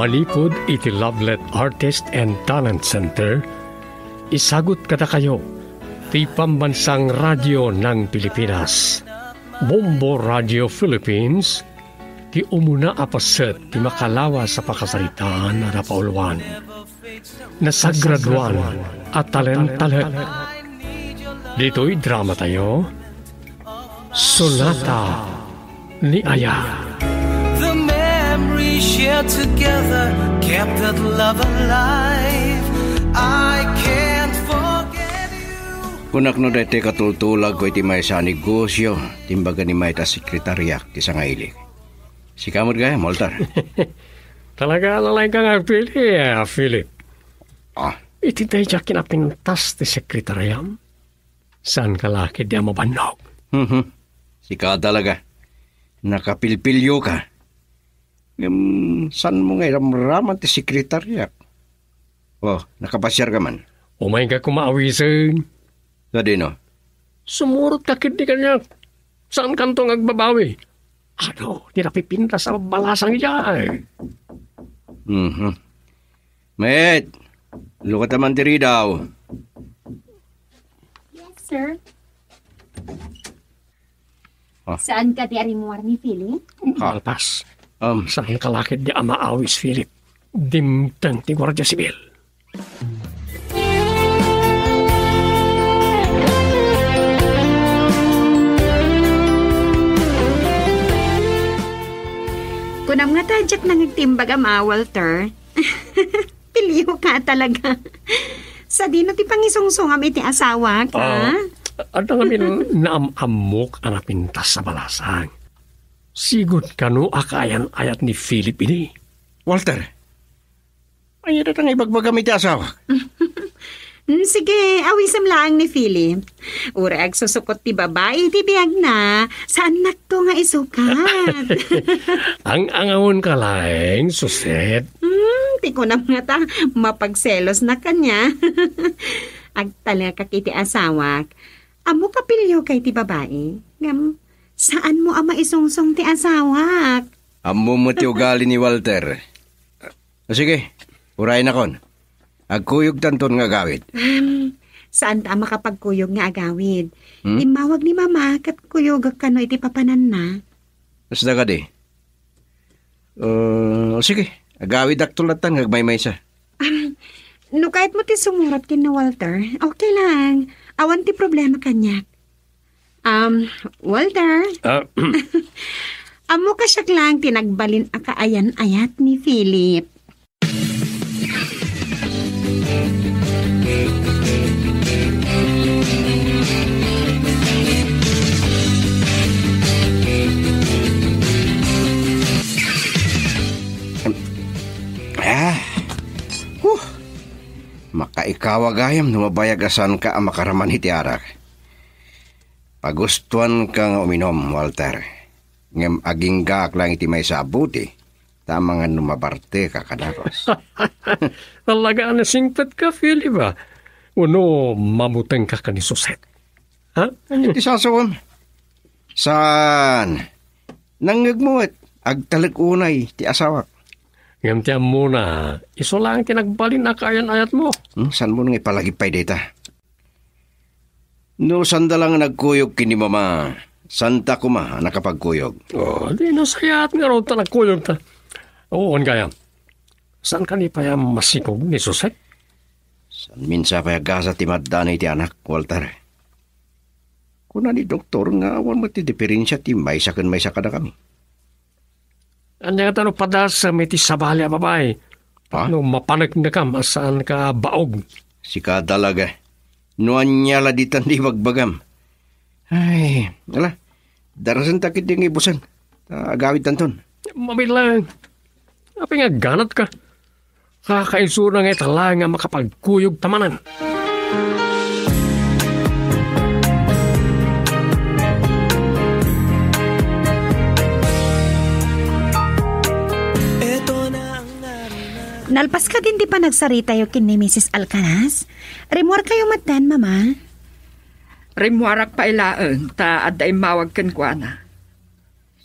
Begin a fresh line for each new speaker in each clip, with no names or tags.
Manipod iti Lovelet Artist and Talent Center, isagot kada kayo, ti pambansang radyo ng Pilipinas. Bombo Radio Philippines, ti umuna apaset ti makalawa sa pakasaritaan na napauluan. Nasagraduan at talent-talent. Dito'y drama tayo, Sonata ni Aya.
The memories shared together kept that love alive. I can't forget you.
Kunak no dete katultulag ko iti may sa negosyo, timbaga ni may ta sekretaryak ti sangailig. Si kamot gaya, Moltar.
Talaga lalay ka nga, Philip. Iti tayo siya kinapintas ti sekretaryan. Saan ka laki di mabanog?
Si ka talaga. Nakapilpilyo ka. Saan mo nga ramraman ti sekretaryak? Nakapasyar ka man.
Umay ka kumaawisin.
Gadi no?
Sumurot ka kiti kanya. Saan kantong agbabawi? Di napipintas sa balasang iyan.
Met, lukat naman diri daw.
Yes, sir. Saan ka di arimuar ni Philip?
Alpas. Saan ka lakit di amaawis, Philip? Dimtang ti Guardia Civil.
Kunam nga tadyak nang nagtimbag ama, Walter. Piliyo ka talaga. Sa di na ti pangisungsungam iti asawa ka.
At ang amin naamamok ang napintas sa balasang. Sigod ka no akayan-ayat ni Philip ini.
Walter, ay ito nga ibagbagam iti asawa.
Sige, awisam lang ni Philip. Urag susukot ti babae, ti biyag na. Saan nakto nga isukat?
Ang angawon ka laeng, suset.
Ti ko na nga ta, mapagselos na kanya. Agtala ka kiti asawak. Amo kapilyo kay ti babae. Saan mo ama isungsong ti asawak?
Amo mo ti ugali ni Walter. Sige, urayin akon. Agkuyog tanton nga agawid.
Saan ta makapagkuyog nga agawid? Imawag ni mama kat kuyog ka no iti papanan na.
Basta ka di. Sige, agawid aktulatan ngagmaymay sa.
No kahit mo ti sumurat kin na Walter, okay lang. Awan ti problema kanya. Walter. Amo ka siya lang tinagbalin akaayan-ayat ni Philip.
Makaikawagayam numabayagasan ka ang makaraman iti arak. Pagustuhan ka nga uminom, Walter. Ngem aging gaak lang iti may sabuti. Tama nga numabarte ka kadakos.
Talaga na singpet ka, Philip ba? Uno, mamuteng ka ka ni Suset. Ha?
Iti sasawam. Saan? Nangagmuat. Agtalag unay ti asawak.
Ngam mo na, iso lang tinagbalin na kayan-ayat mo.
San mo nang ipalagipay data? No, sanda lang nagkuyog kini mama. Santa kuma nakapagkuyog.
Di nasayat nga ron ta nagkuyog ta. On kaya. Saan ka ni pa masikog ni Suset?
San minsa pa gasa ti maddanay ti anak, Walter. Kuna ni doktor nga awan mo ti diferensya ti may sa kada kami.
Anya ka tanong padas sa may tisabali a babae. No, mapanag na ka, masaan ka baog.
Si ka talaga. No anya la ditan di magbagam. Ay, ala. Darasan takit yung ibusan. Agawid tanton.
Mabilang. Api nga ganat ka. Kakainsura nga itala nga makapagkuyog tamanan.
Nalpas ka din di pa nagsarita yung kin ni Mrs. Alcaraz? Rimuar kayo matan, mama?
Rimuarak pa ilaan, ta aday mawag kan kwa na.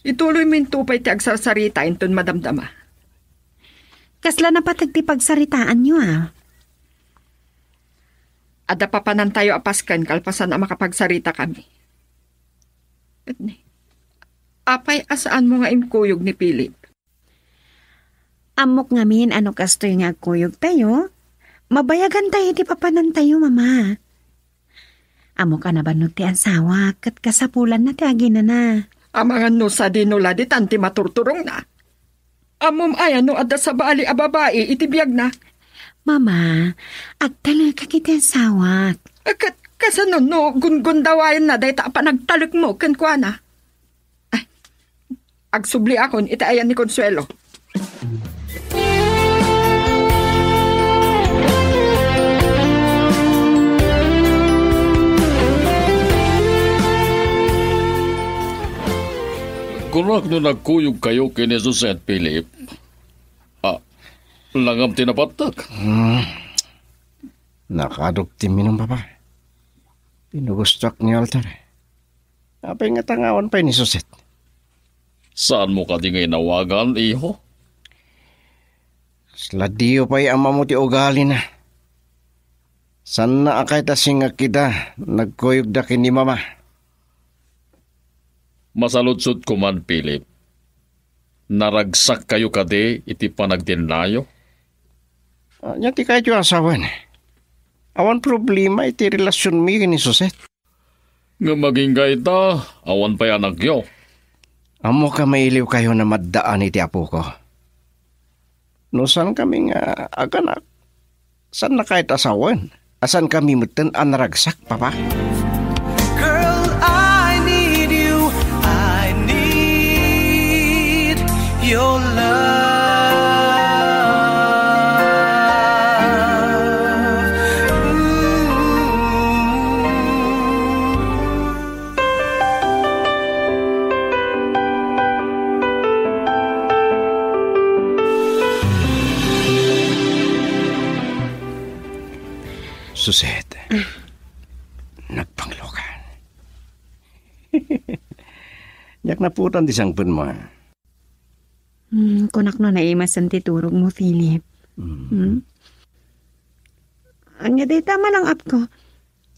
Ituloy min tupay ti agsasarita inton madamdama.
Kasla na patag ti pagsaritaan nyo
Ada pa panan tayo apaskan kalpasan na makapagsarita kami. At ni, apay asaan mo nga imkuyog ni Philip?
Amok ngamin ano kastoy nga kuyog tayo. Mabayagan tayo ti papanan tayo, mama. Amok ka na ba no ti asawa kat kasapulan na ti agina na.
Amangan no sa dinula di tanti maturturong na. Amom ay ano ada sa bali a babae itibiyag na.
Mama, agtala ka kiti asawa.
Kasanon no gungundawayan na dahi ta pa nagtalik mo kenkwa na. Ay, agsubli akon itaayan ni Consuelo.
Kurak no nagkuyog kayo kini Jose at Philip. Langam tinapatak.
Nakadukti minum papa. Pinugustak ni Walter. Apay nga tangawan pa ni Suset.
Saan mo ka di ngay nawagan, iho?
Sladiyo pa'y ama mo ti ugali na. San na akay tasing akida, nagkuyog da kini mama.
Masaludsod ko man, Philip. Naragsak kayo kade iti panagdinlayo?
Nya ti kayo asawan. Awan problema iti relasyon mi ni Suset.
Nga maging gaita, awan pa'y anak yo.
Amo ka mailiw kayo na maddaan iti apo ko. No san kami nga aganak? San na kahit asawan? Asan kami mutan ang naragsak, papa?
Girl, I need you. I need your love.
Suset, nagpanglokan. Yak naputan di sangpun mo.
Kunak no naimasan ti turog mo, Philip. Anya day tama lang up ko.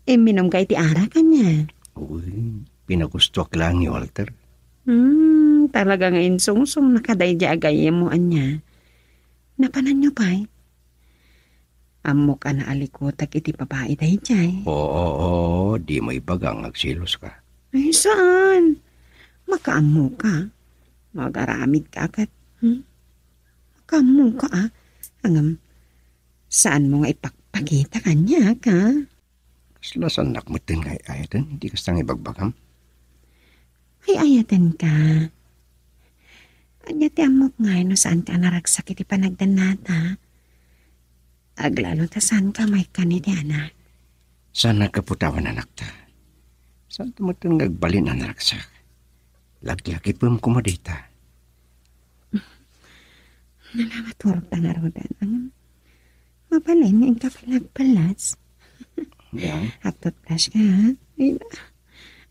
Minom kay ti ara kanya.
Uy, pinagustok lang ni Walter.
Talaga nga insungsong nakaday di agay mo anya. Napanan nyo pa'y? Amo ka na alikotak iti babae dahi jay.
Oo, di mo ibagang agsilos ka.
Ay, saan? Makaamo ka. Magaramid ka agad. Makaamo ka Angam, saan mo nga ipagpakita kanya ka?
Kaslasan nakmutin nga ayatan, hindi kastang ibagbagam.
Ay, ayatan ka. Anya ti amok nga no saan ka naragsak iti panagdanata. Aglalo ta saan ka may kaniti anak.
Saan nagkaputawan anak ta? Saan tumatang nagbalin ang naragsak? Lagi-lagi pum kumadita.
Nalamaturog ta nga rodan. Ang mabalin nga ka pinagpalas.
Yan.
Atot flash ka ha?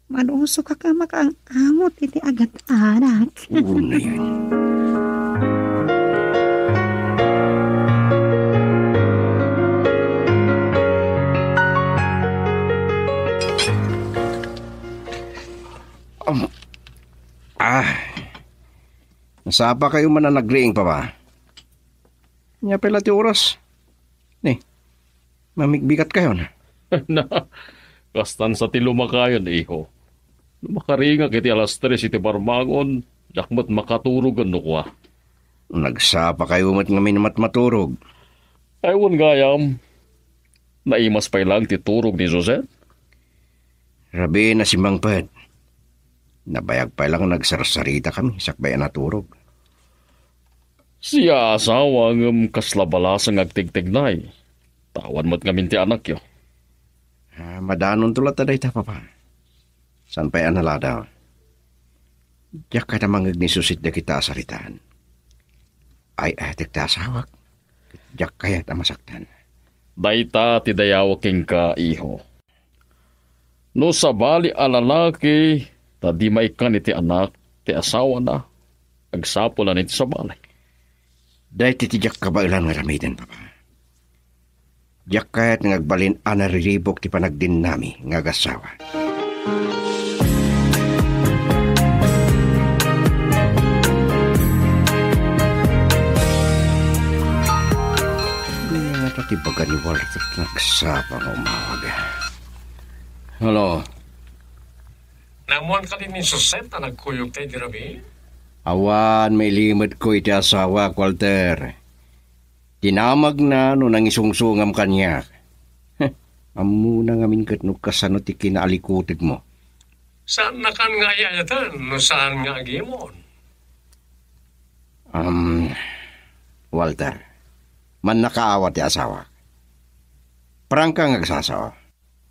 Manuso ka makaangot iti agat arak.
Una yan. Nasapa kayo man na nagriing pa ba? Nya pala ti oras. Ni, mamigbigat kayo na.
Na, kastan sa tilumakayon, iho. Lumakaringa kiti alas 3 iti barmangon, dakmat makaturugan no kwa.
Nagsapa kayo mat ngamin mat maturog.
Aywan gayam, naimas pa lang titurog ni Jose?
Rabi na si Mang Pad. Nabayag pa lang nagsarsarita kami, sakbayan na turog.
Siya asawa ng kaslabalasang agtigtignay. Tawan mo't ngamin ti anak yo.
Madanon tulat taday ta, papa. San pa'y analadaw? Diyak ka namang nisusit na kita asaritaan. Ay atik ta asawak. Diyak kaya ta masaktan.
Dayta ti dayawaking ka, iho. No sa bali alalaki, tadi may kan iti anak, ti asawa na, agsapo na niti sa balay.
Dahil titijak kabailan nga ramitin, Papa. Diyak kahit ngagbalin anariribok ti panagdin nami nga gasawa. Ti baga ni Walter nagsapang umawag. Hello?
Namuan ka din ni Suset na nagkuyog tayo di Rabi?
Awan, may limit ko iti asawa, Walter. Tinamag na no nang isungsungam kanya. Amu na ngamin kat no kasano ti kinaalikutig mo.
Saan na kan nga yayatan? No saan nga agimon?
Walter. Man nakaawa ti asawa. Parang kang agsasawa.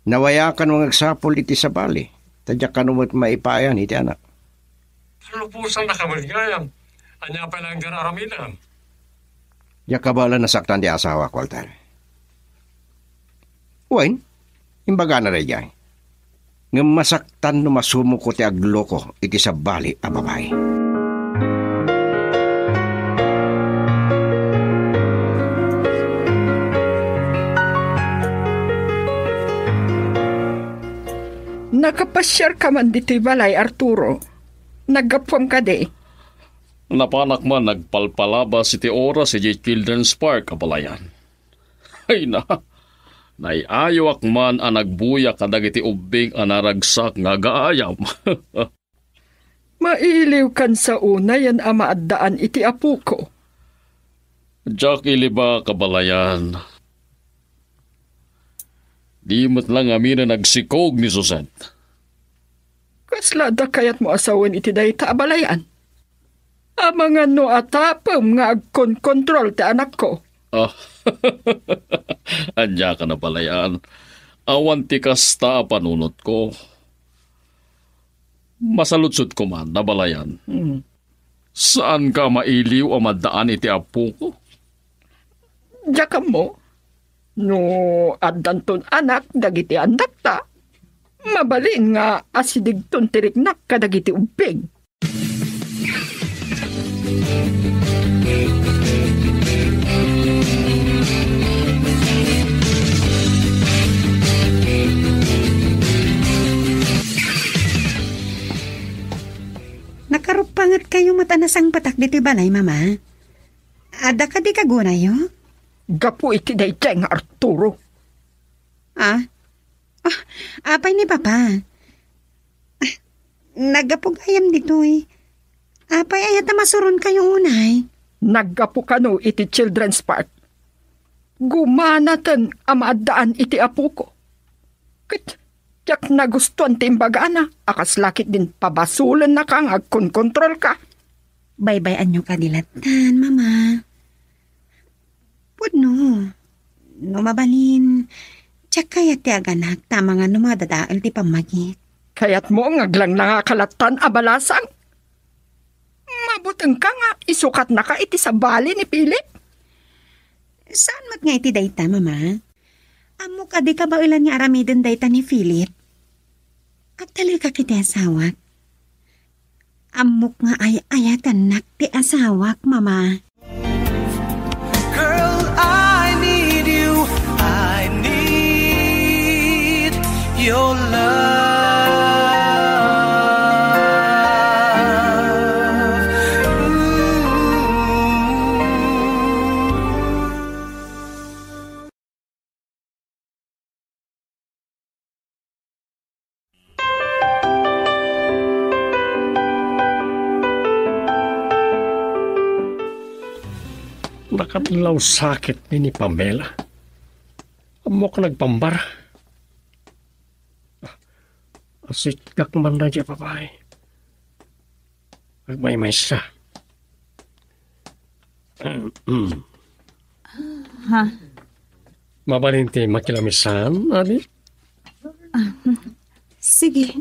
Nawayakan mong agsapol iti sa bali. Tadyak ka numot maipayan iti anak.
Lupusan na kamalgayam. Anya pa lang gararaminan.
Diyak ka bala nasaktan ti asawa, Walter. Uwain, imbaga na rin yan. Nga masaktan no masumo ko ti agloko iti sa bali a babae.
Nakapasyar ka man dito'y balay, Arturo. Naggapwam ka di.
Napanak man nagpalpalabas iti oras iti Children's Park, kabalayan. Ay na, naiayawak man ang nagbuya kadag iti ubing anaragsak nga gaayam.
Mailiw kan sa una yan ama at daan iti apo ko.
Jack iliba, kabalayan. Di mo't lang amin na nagsikog ni Susan.
Kaslada kayat mo asawan iti day taabalayan. Amangan no atapam nga agkon-kontrol ti anak ko.
Ah, anya ka na palayan. Awan ti kasta panunot ko. Masalutsot ko man, nabalayan. Saan ka mailiw o madaan iti apo ko?
Diyan mo. No, adanton anak, dagiti anak ta. Mabalin nga asidigton tiriknak kadagiti ubing.
Nakarupangat kayo matanasang patak dito balay, mama. Ada ka di kagunayo?
Gapu iti dayjay nga Arturo.
Apay ni papa. Nagapugayam dito eh. Apay ayata masuron kayo unay.
Naggapu kano iti Children's Park. Gumanatan amaadaan iti apo ko. Kit, yak nagustuhan timbagana. Akas lakit din pabasulan na kang agkon-kontrol ka.
Baybayan nyo kadilatan, mama. Pudno. Numabalin. Tsak kaya ti aganak tama nga numadadaal ti pamagit.
Kaya't mo ngaglang nangakalatan abalasang. Mabutang ka nga, isukat na ka iti sa bali ni Philip.
Saan mat nga iti dayta, mama? Amo ka di ka ba ilan nga aramidin dayta ni Philip? At talaga kiti asawak. Amok nga ay ayatan nak ti asawak, mama.
Girl, I need you. I need your love.
Nakatlaw sakit ni Pamela. Amok nagpambara. Asikak man na dyan, babae. Magmay-may siya. Mabalinti makilamisan, adi?
Sige.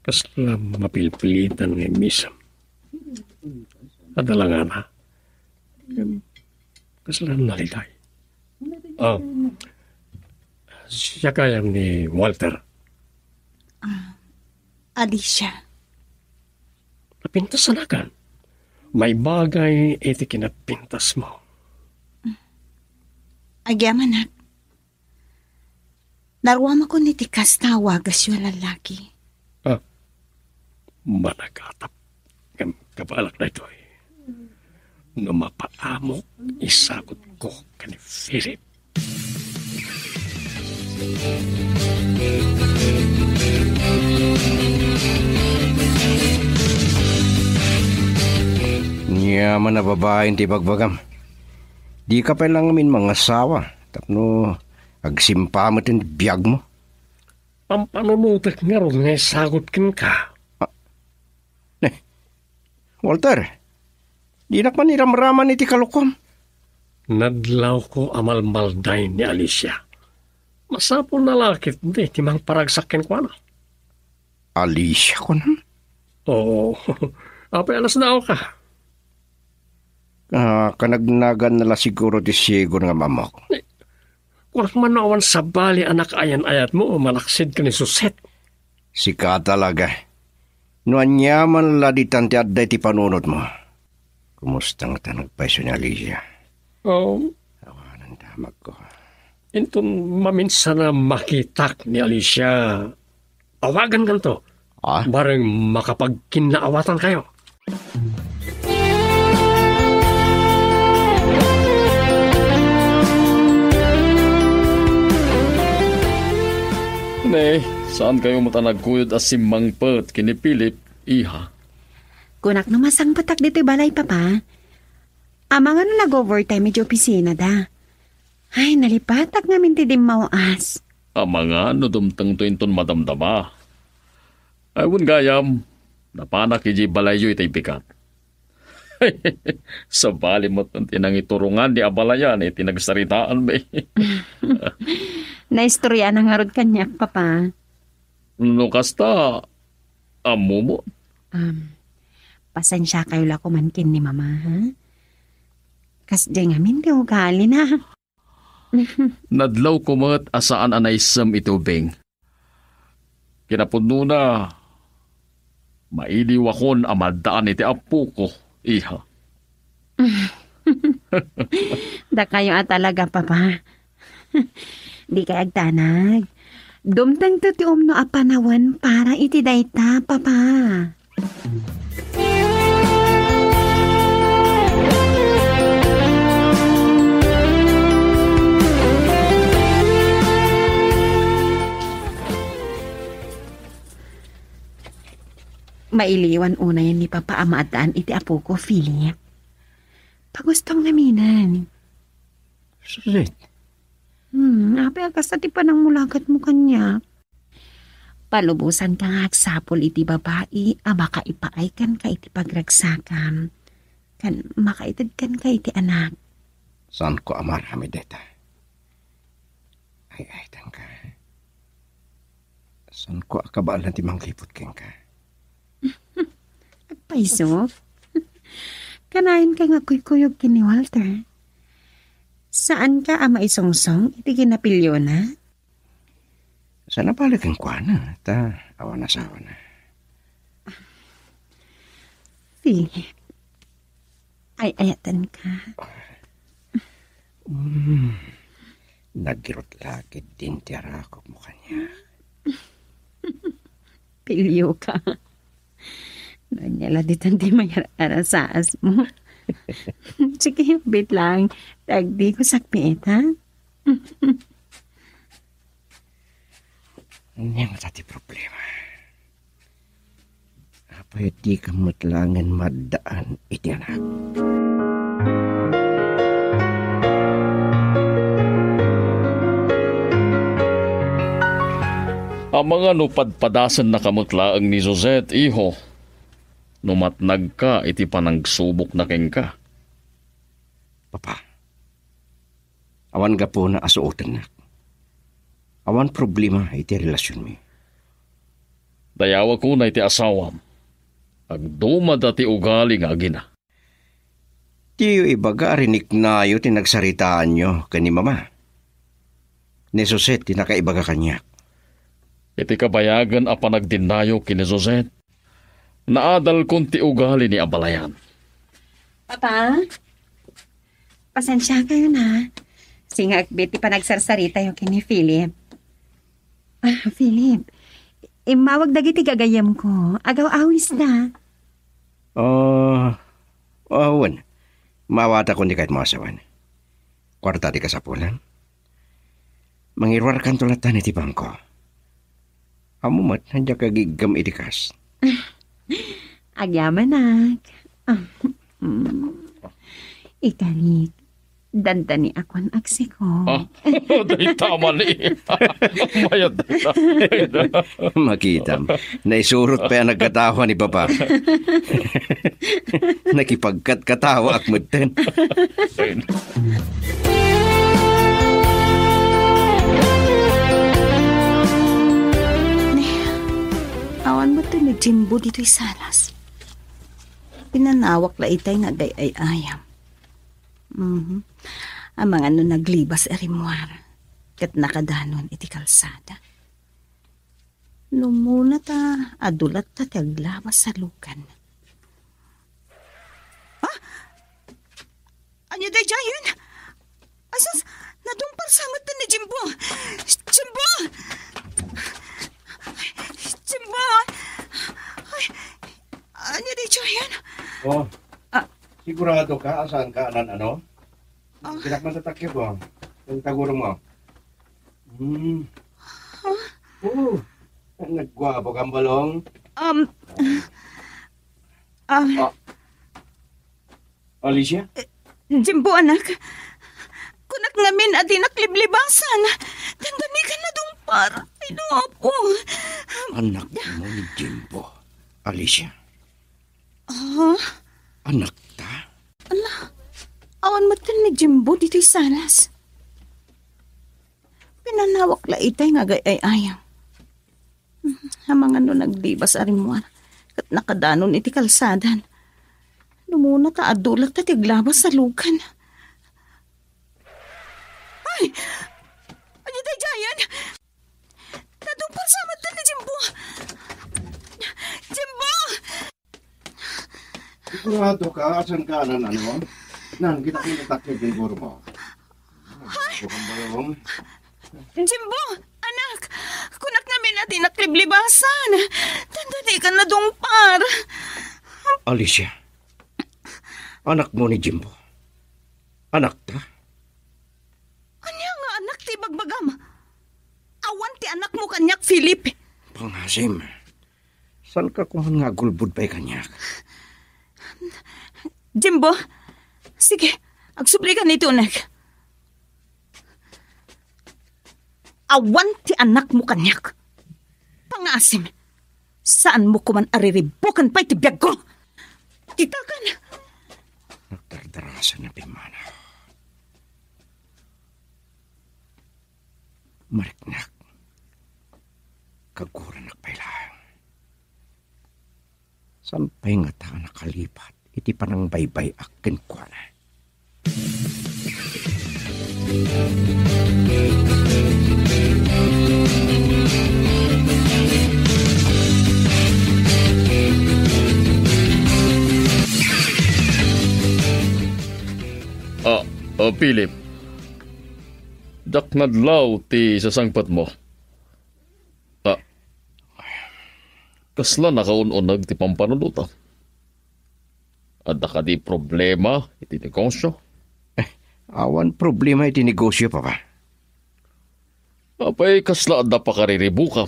Kasla mapilpilitan ng misam. Adalangan na. Kasla nalitay. Siya kaya ni Walter.
Alicia.
Napintasanakan. May bagay iti kinapintas mo.
Agyaman nak. Narwama ko ni tikas tawagas yung lalaki.
Manakatap. Kabalak na ito eh. No mapaamok, isagot ko kani Philip.
Yaman na babaeng ti bagbagam. Di ka pa lang amin mga asawa. Tapno, agsimpa mo tin biyag mo.
Pampanunutek nga ron nga sagot kin ka.
Walter, di nak man iramraman iti kalukom.
Nadlaw ko amalmalday ni Alicia. Masapol na lakit di timang paragsakin ko na.
Alicia ko na?
Oo, apay alas na ako ka.
Kanagnagan nala siguro di sigur nga mamok.
Kung manawan sa bali anak ayan-ayat mo, malaksid ka ni Suset.
Sika talaga. Nuan yaman ladi tanti adday ti panunod mo. Kumusta nga ta nagpaiso ni Alicia? Awanan damag ko.
Intun maminsan na makitak ni Alicia. Awagan ka to. Barang makapagkinaawatan kayo.
Saan kayo matanagkuyod as simangpet kini Philip, iha?
Kunak na masang patak dito balay, papa. Amang ano nag-overtime medyo opisina da. Ay, nalipatak nga minti din mawas.
Amang ano dumtang to inton madamdama. Ay, wun gayam, napanak iji balayo itay pikat. Sa bali mo tinang iturungan di abalayan, tinagsaritaan ba
Naistorya na nga rod kanyak, papa.
No kasta, amo mo.
Pasensya kayo la kumankin ni mama, ha? Kas dyan nga minti ugali na.
Nadlaw ko mga asaan anaysam ito, Beng. Kinapuno na, mailiwakon amadaan iti apu ko, iha.
Da kayo talaga, papa. Di kay agtanag. Dumtang to ti umno a panawan para iti dayta, papa. Mailiwan una yan ni Papa amaadaan iti apo ko, Philip. Pagustong naminan.
Sulit.
Apel ka sa ti panang mulagat mo kanya. Palubusan ka nga agsapol iti babae, makaipaay kan ka iti pagragsakan. Kan makaitid kan ka iti anak.
Saan ko amarami deta? Ay, tangka. Saan ko akabalan ti manglipot ken ka?
Paiso? Kanain ka nga kuy-kuyog kini Walter. Saan ka ama isungsong iti ginapilyo na?
Sana balikin ko na. Awan na sawa na.
Philip, ay ayatan ka.
Nagirot lagi din tiyarakok mo kanya.
Pilyo ka. Nanyala ditan di mayara saas mo. Sige, bit lang. Tagdi ko sakpiit, ha?
Hindi mo tati problema. Apay di ka matlangan madaan iti anak.
Ang mga nupadpadasan na kamutlaang ni Josette, iho, numatnag ka, iti panagsubok na keng ka.
Papa, awan ka po na asuotan na. Awan problema iti relasyon mi.
Dayawa ko na iti asawam. Agduma dati ugali nga agina.
Tiyo ibaga rinik na yo tinagsaritaan nyo kani mama. Ni Josette tinakaibaga kanya.
Iti kabayagan a panagdinayo kini Josette. Naadal kong ti ugali ni abalayan.
Papa? Pasensya kayo na. Singag biti pa nagsarsarita yung kini Philip. Philip, imawag dagiti gagayam ko. Agaw awis na.
Wan. Mawata ko di kahit masawan. Kwarta di kasapulan. Mangirwar kan tulatan iti bangko. Amumat, handya kagigam itikas.
Agyaman nak. Ikalit. Dandani ako ang aksi ko.
Dahil tama ni. Mayad na.
Makitam. Naisurot pa yan nagkatawa ni Papa. Nakipagkat-katawa akmutin.
Awan mo ito ni Jimbo dito'y salas. Pinanawak la itay nga gay-ay-ayam. Ang mga naglibas erimwar. Kat nakadanon iti kalsada. Lumuna ta, adulat ta taglabas sa lukan. Anya day jayon? Asas, nadumpar samat ta ni Jimbo. Jimbo! Jimbo! Ay, anya day jayon?
Sigurado ka? Saan ka? Ano? Sinak man sa takip mo. Ang taguro mo. Nagwapo kang balong. Alicia?
Jimbo, anak. Kunak ngamin adi nakliblibasan. Tandani ka na dumpar. Ay, po.
Anak mo ni Jimbo. Alicia? Anak ta?
Awan mo ni Jimbo dito'y salas. Pinanawak la itay nga gay-ay-ayang. Ang mga naglibas arimwar. Kat nakadanon iti kalsadan. Lumuna ta adulat ta tiglabas sa lukan. Ay! Ano tayo dyan? Nadumpar sa mata ni Jimbo. Jimbo!
Sigurado ka? Asan ka? Ano? Nang kita kinatakip yung guro mo. Nagwapo kang balong.
Jimbo! Anak! Kunak namin natin nakliblibasan. Tandani ka na dumpar.
Alicia? Anak mo ni Jimbo? Anak ta?
Anya nga anak ti bagbagam? Awan ti anak mo kanyak, Philip.
Pangasim. San ka kung nga gulbud pa'y kanyak?
Jimbo, sige, agsubli ka nito, anak. Awan ti anak mo kanyak. Pangasim, saan mo kuman ariribukan pa'y ti biyag ko? Kita ka na.
Nagdardarasan na pimana. Mariknak. Kagura nagpailang. Sampay nga ta nakalipat. Iti panang baybay akin ko na.
Philip. Daknadlaw ti sasangpat mo. Kasla nakaununag ti pampanunutan. Adda ka di problema iti negosyo?
Awan problema iti negosyo, Papa.
Apay kasla adda pa kariribuka.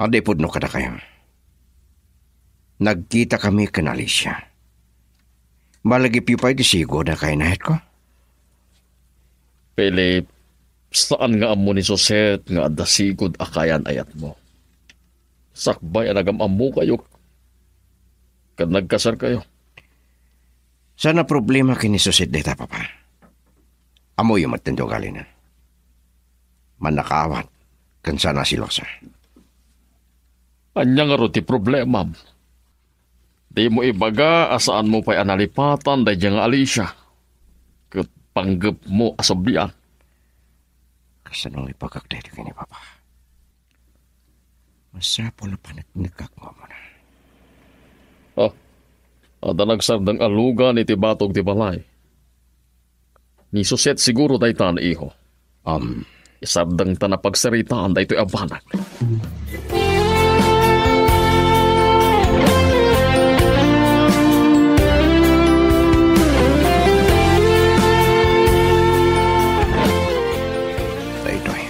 Aday pudno ka na kayo. Nagkita kami kan Alicia. Malagip yu pa iti sigo na kayo nahet ko.
Philip, saan nga amo ni Soset nga adda sigod akayan ayat mo? Sakbay anagam amo kayo. Kad nagkasar kayo.
Sana problema kini Soset deta, Papa. Amo yung matendo gali na. Manakaawat kan sana silosa.
Anya nga ro ti problema. Di mo ibaga asaan mo pa'y analipatan da nga Alicia. Kat panggap mo asabian.
Kasanong ipagkakdete ka ni Papa. Masapo na panagnagak mo na.
At nagsardang alugan iti batog ti balay. Ni Suset siguro daytan iho. Isardang ta na pagsaritaan daytoy abanag.
Daytoy,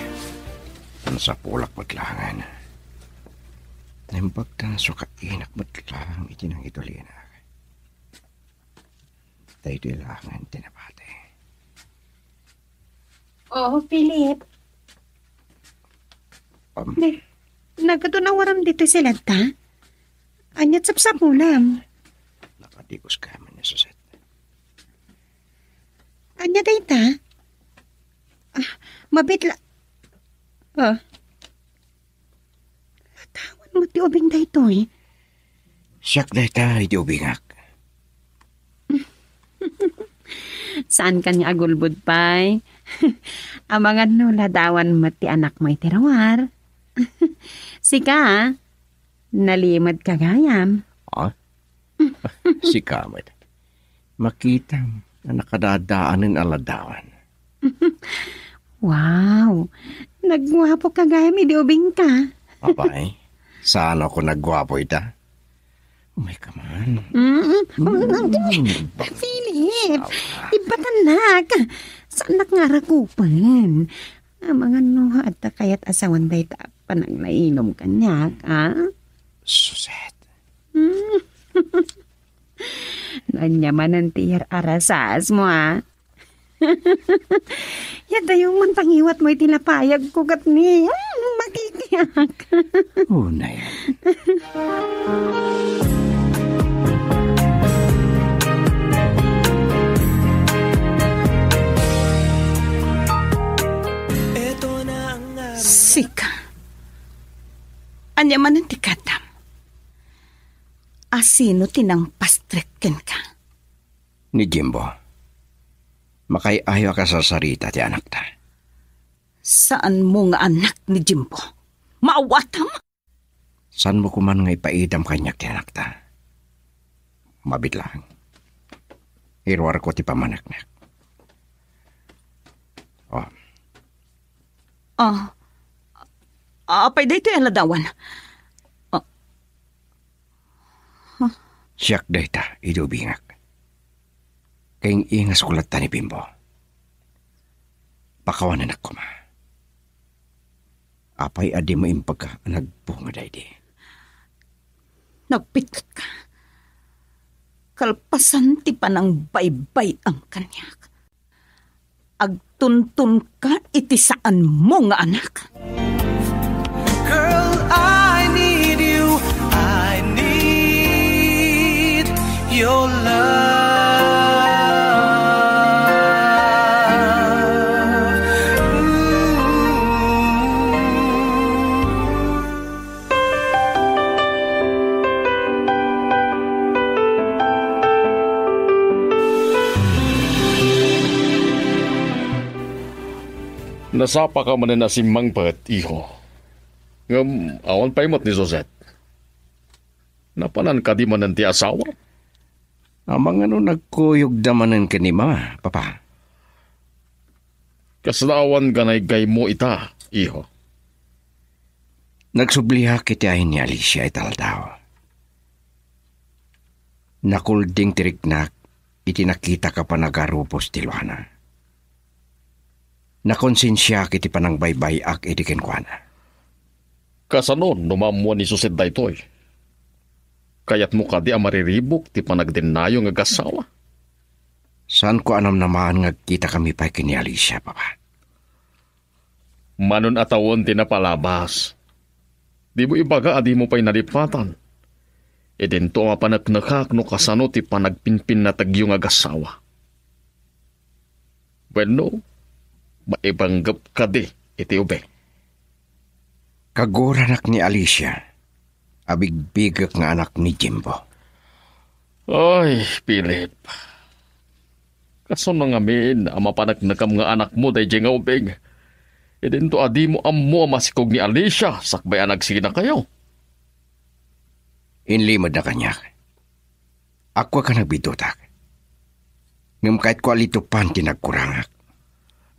ang sa pulak maglangan. Naimbag ta so kainak matlang iti nang itulina. Daytoy langan tinapate.
Oh, Philip. Nagkatunawaram dito sila ta? Anyat sapsap mo lang.
Nakadigos ka man ni Suset.
Anya day ta? Mabitla. Latawan mo ti ubing day to eh.
Siyak day ta, iti ubingak.
Saan kanya agulbud pay? Amangan no ladawan mati anak mo itirawar. Sika, nalimad kagayam.
Si Kamat. Makita na nakadadaanin aladawan.
Wow, nagwapo kagayam idiubing ka.
Apay, saan ako nagwapo ita? Umay ka man.
Philip, ibatanak. Saan nakngarakupan? Mga no, at kayat asawan day ta panang nainom kanyak, ha?
Suset.
Nanyaman ang tiyar arasas mo, ha? Yada yung mantangiwat mo itinapayag ko kat ni. Makikiyak.
Na yan.
Sika. Anya man ang tikatam. Asino tinang pastrekken ka?
Ni Jimbo. Makaiayo ka sa sarita ti anak ta.
Saan mo nga anak ni Jimbo? Maawatam?
Saan mo kuman nga ipaidam kanyak ti anak ta? Mabit lang. Irwar ko ti pamanaknak.
Apay dito yung ladawan.
Siyak dayta, idubingak. Kayong ingas kulat ta ni Bimbo. Pakawanan ako ma. Apay adi mo impag ka, nagbunga daydi.
Nagpikat ka. Kalpasan ti pa ng baybay ang kanyak. Agtuntun ka iti saan mo nga anak.
Girl, I need you. I need your love.
Nasapa ka man na si Mang Pat, iho. Ngam, awan pa imot ni Suset. Napanan ka di man ang ti asawa?
Amang ano nagkuyog damanan ka ni ma, papa.
Kaslawan ganay gay mo ita, iho.
Nagsubliha kiti ay ni Alicia italdaw. Nakulding tiriknak, itinakita ka pa nagarupos ti Luana. Nakonsensya kiti panang baybay ak idikin kwa na.
Kasanon, numamuan ni Suset daytoy. Kayat mo ka di amariribok ti panagdenayo nga gasawa.
Saan ko anam naman ngagkita kami pa kini Alicia, papa?
Manon atawon ti napalabas. Di mo ibaga adi mo pa'y nalipatan. E dento nga panagnakak no kasano ti panagpinpin na tagyo nga gasawa. Bueno, maibanggap ka di iti ube.
Kaguranak ni Alicia, abigbigak nga anak ni Jimbo.
Ay, Philip. Kaso nga amin, ang mapanagnakam nga anak mo day nga ubeg. E dento adi mo ammo masikog ni Alicia, sakbay anag sige na kayo.
Inlimod na kanya. Ako ka nagbidotak. Ngam kahit ko alito pan tinagkurangak.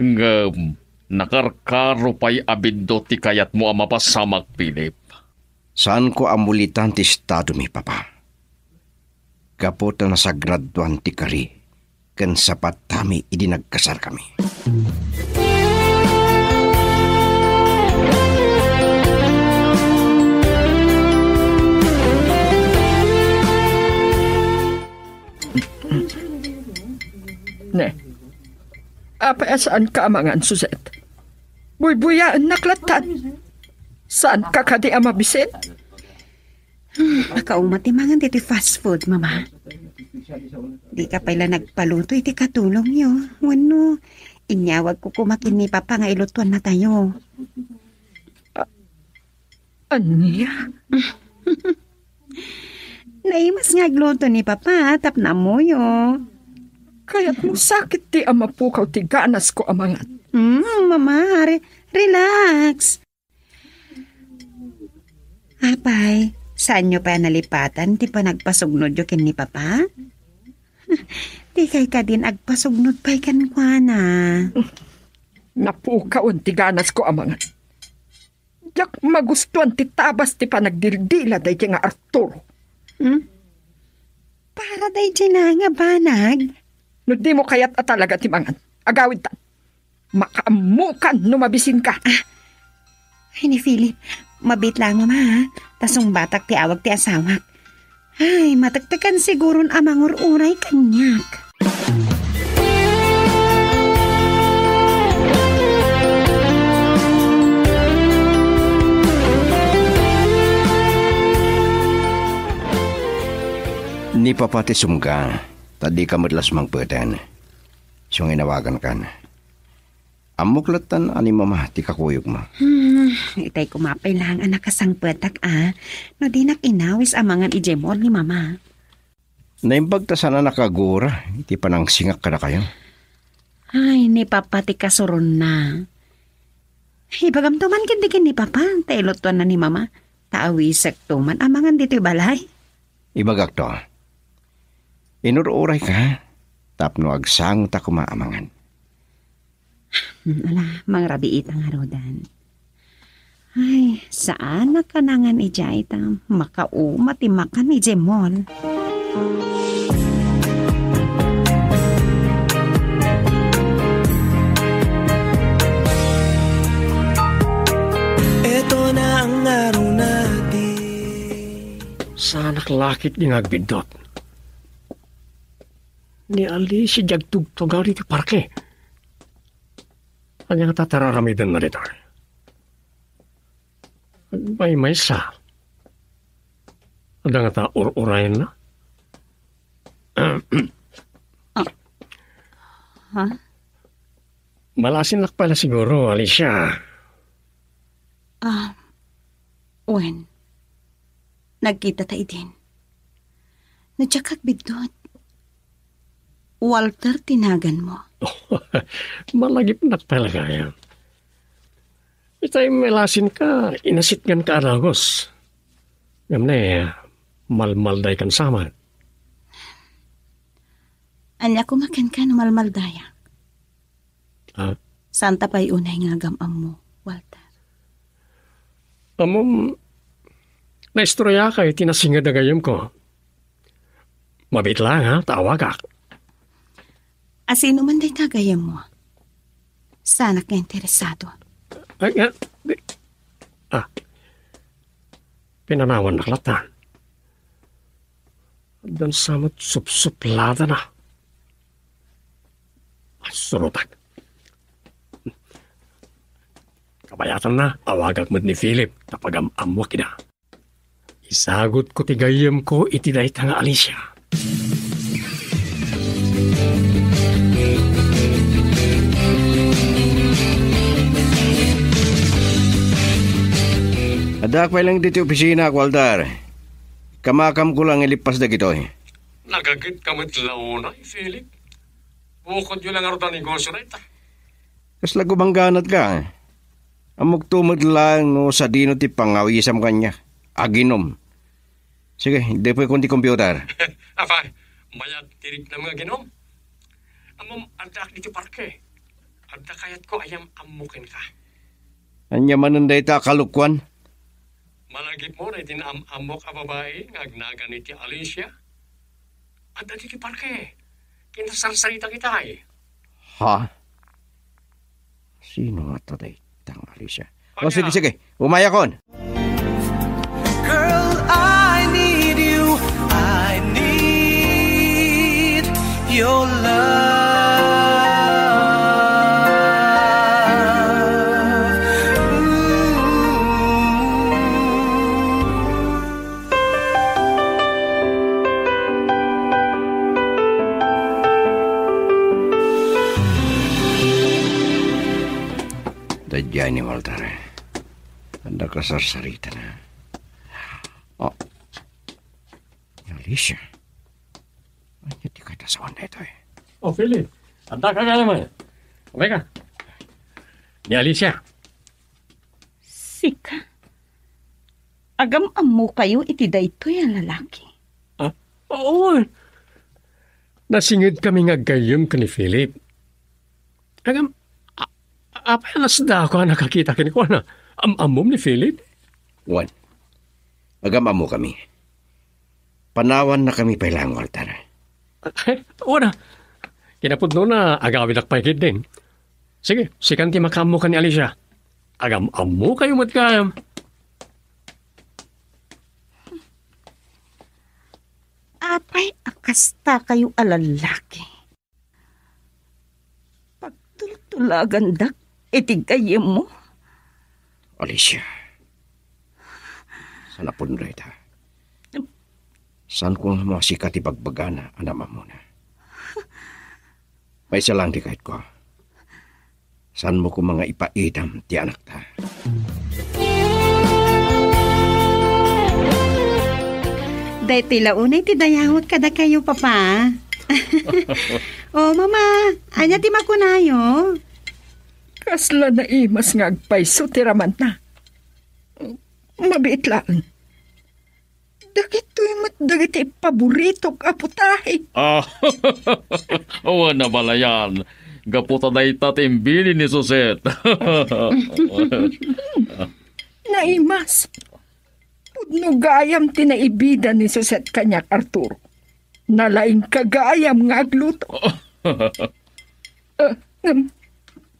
Ngam, nakarkaro pa'y abindo ti kayat mo ang mapasamak, Philip.
Saan ko amulitan ti estado mi papa? Kapot na nasagraduan ti kari, kan sapat tami idinagkasar kami.
Ne, apa saan ka amangan, Suzette? Buy-buyaan naklatan. Saan ka kadi amabisin?
Akaumati mangan diti fast food, mama. Di ka pala nagpaluto iti katulong nyo. Wano, inyawag ko kumakin ni papa nga ilutuan na tayo.
Anya?
Naimas nga agluto ni papa, tapna mo yo.
Kaya't mo sakit ti amapukaw ti ganas ko amangan.
Mama, relax. Apay, saan nyo pa nalipatan? Di pa nagpasugnod yo kin ni papa? Di kay ka din agpasugnod pa'y kankwana.
Napukaw ti ganas ko amangan. Yak magustuhan ti tabas ti panagdildila day nga Arturo.
Para day dyan nga banag.
No di mo kayat at talaga ti mangan. Agawid tan. Makaamukan no mabisin ka.
Ay ni Philip, mabit lang mama ha. Tasong batak ti awag ti asawak. Ay, matagtagan siguron amang uray kanyak.
Ni papati sumga, tadi ka madlas mangpeten. So inawagan kan. Amuklatan ani mama ti kakuyog mo.
Itay kumapay lang anak kasang petak no di inawis amangan ijemor ni mama.
Naimbagtasan na nakagura, iti panang singak ka na kayo.
Ay, ni papa ti kasuron na. Ibagam tuman kindikin ni papa, tailotuan na ni mama. Taawisek tuman amangan dito balay.
Ibagak to. Inururay ka, tapno agsang ta kumaamangan.
Ala, mangrabiit ang harodan. Ay, saan nakanangan ija itang makaumat imakan ni Jemol?
Ito na ang araw natin.
Sana lakit ni nagbindot. Ni Ali si jagtugtugaw dito parke. Kanya nga tatararamidan na dito. May sa. Ada nga ta urayan na.
Ha?
Malasin lak pala siguro, Alicia.
Wen. Nagkita tayo din. Nadjakag bigdot. Walter, tinagan mo.
Malagip na pala kaya. Itay melasin ka, inasitgan ka aragos. Gamne, malmalday kan sama.
Anya kumakan ka na malmaldaya. Santa pa'y unay nga gamam mo, Walter.
Amom, naistorya kay tinasinga dagayom ko. Mabit lang ha, tawagak.
Asino man day kagayam mo? Sana ka interesado.
Pinanawan na kalatan. Dan samot suplada na. Surutak. Kabayatan na, awagak mo ni Philip, tapag-amwa kina. Isagot ko tigayam ko itiday tanga Alicia.
Adak pa lang dito opisina, Walter. Kamakam ko lang ilipas na gito.
Nagagit ka matlaw na, Philip. Bukod yun lang arutan negosyo na ita.
Kasla gumangganat ka. Amok tumod lang no sa dino ti pangawisam kanya. Aginom. Sige, hindi po kundi computer.
mayat tirik na mga ginom. Amom, andak dito parke. Anda kayat ko ayam amukin ka.
Anya manunday ta kalukwan?
Malagip mo na itinamok a babae nga agnaga ni ti Alicia. Anda dito parke. Kinasarsarita kita eh.
Ha? Sino nga to day? Tang Alicia. O sige. Umaya kon.
Girl, I need you. I need your love.
Dadya ni Walter. Anda kasarsarita na. Oh. Alicia. Ano di ka tasawan na ito eh?
Oh, Philip. Anda ka naman. Omega. Ni Alicia.
Sika. Agam mo kayo iti daytoy ang lalaki.
Oo. Nasingid kami nga gayom ka ni Philip. Agam, apa nasda ako nakakita kini ko na amom ni Philip?
Juan. Agama mo kami. Panawan na kami pailang, Walter.
Wala. Kinapudno na agawin ak paikid din. Sige, sikan ti makamo ka ni Alicia. Agam-amo kayo matkayam.
Apay akasta kayo alalaki. Pagtultulagan dak itigayem mo.
Alicia. Sana po nila ita. Saan ko mga sikat ibagbagana, anama mo na. May isa lang di kahit ko. Saan mo ko mga ipaidam ti anak ta?
Day tilaunay ti dayawat kada kayo, papa. Oh, mama, anya ti makunayo.
Kasla na imas nga agpayso tiraman na. Mabiit lang. Dagito'y dagiti paborito kaputahe.
Awa na bala yan. Gaputa na itatimbili ni Suset.
Naimas. Pudno gayam tinaibida ni Suset kanyak Arturo. Nalaing kagayam nga agluto.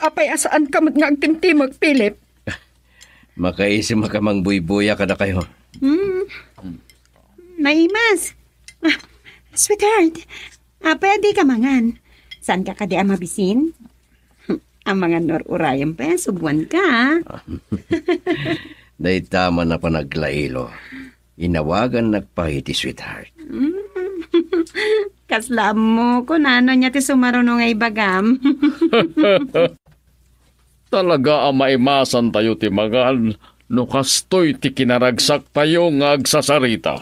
Apay asaan kamot nga agtimtimag, Philip?
Makaisi makamang buy-buya kada kayo.
Naimas. Sweetheart, pwede ka mangan. Saan ka kadi mabisin? Ang mga nor-urayang pa, subuan ka.
Dahil tama na pa naglailo. Inawagan nagpahiti, sweetheart.
Kaslam mo, kung ano niya ti sumarunong ay bagam.
Talaga ang maimasan tayo ti magan. No kastoy ti kinaragsak tayo nga agsasarita.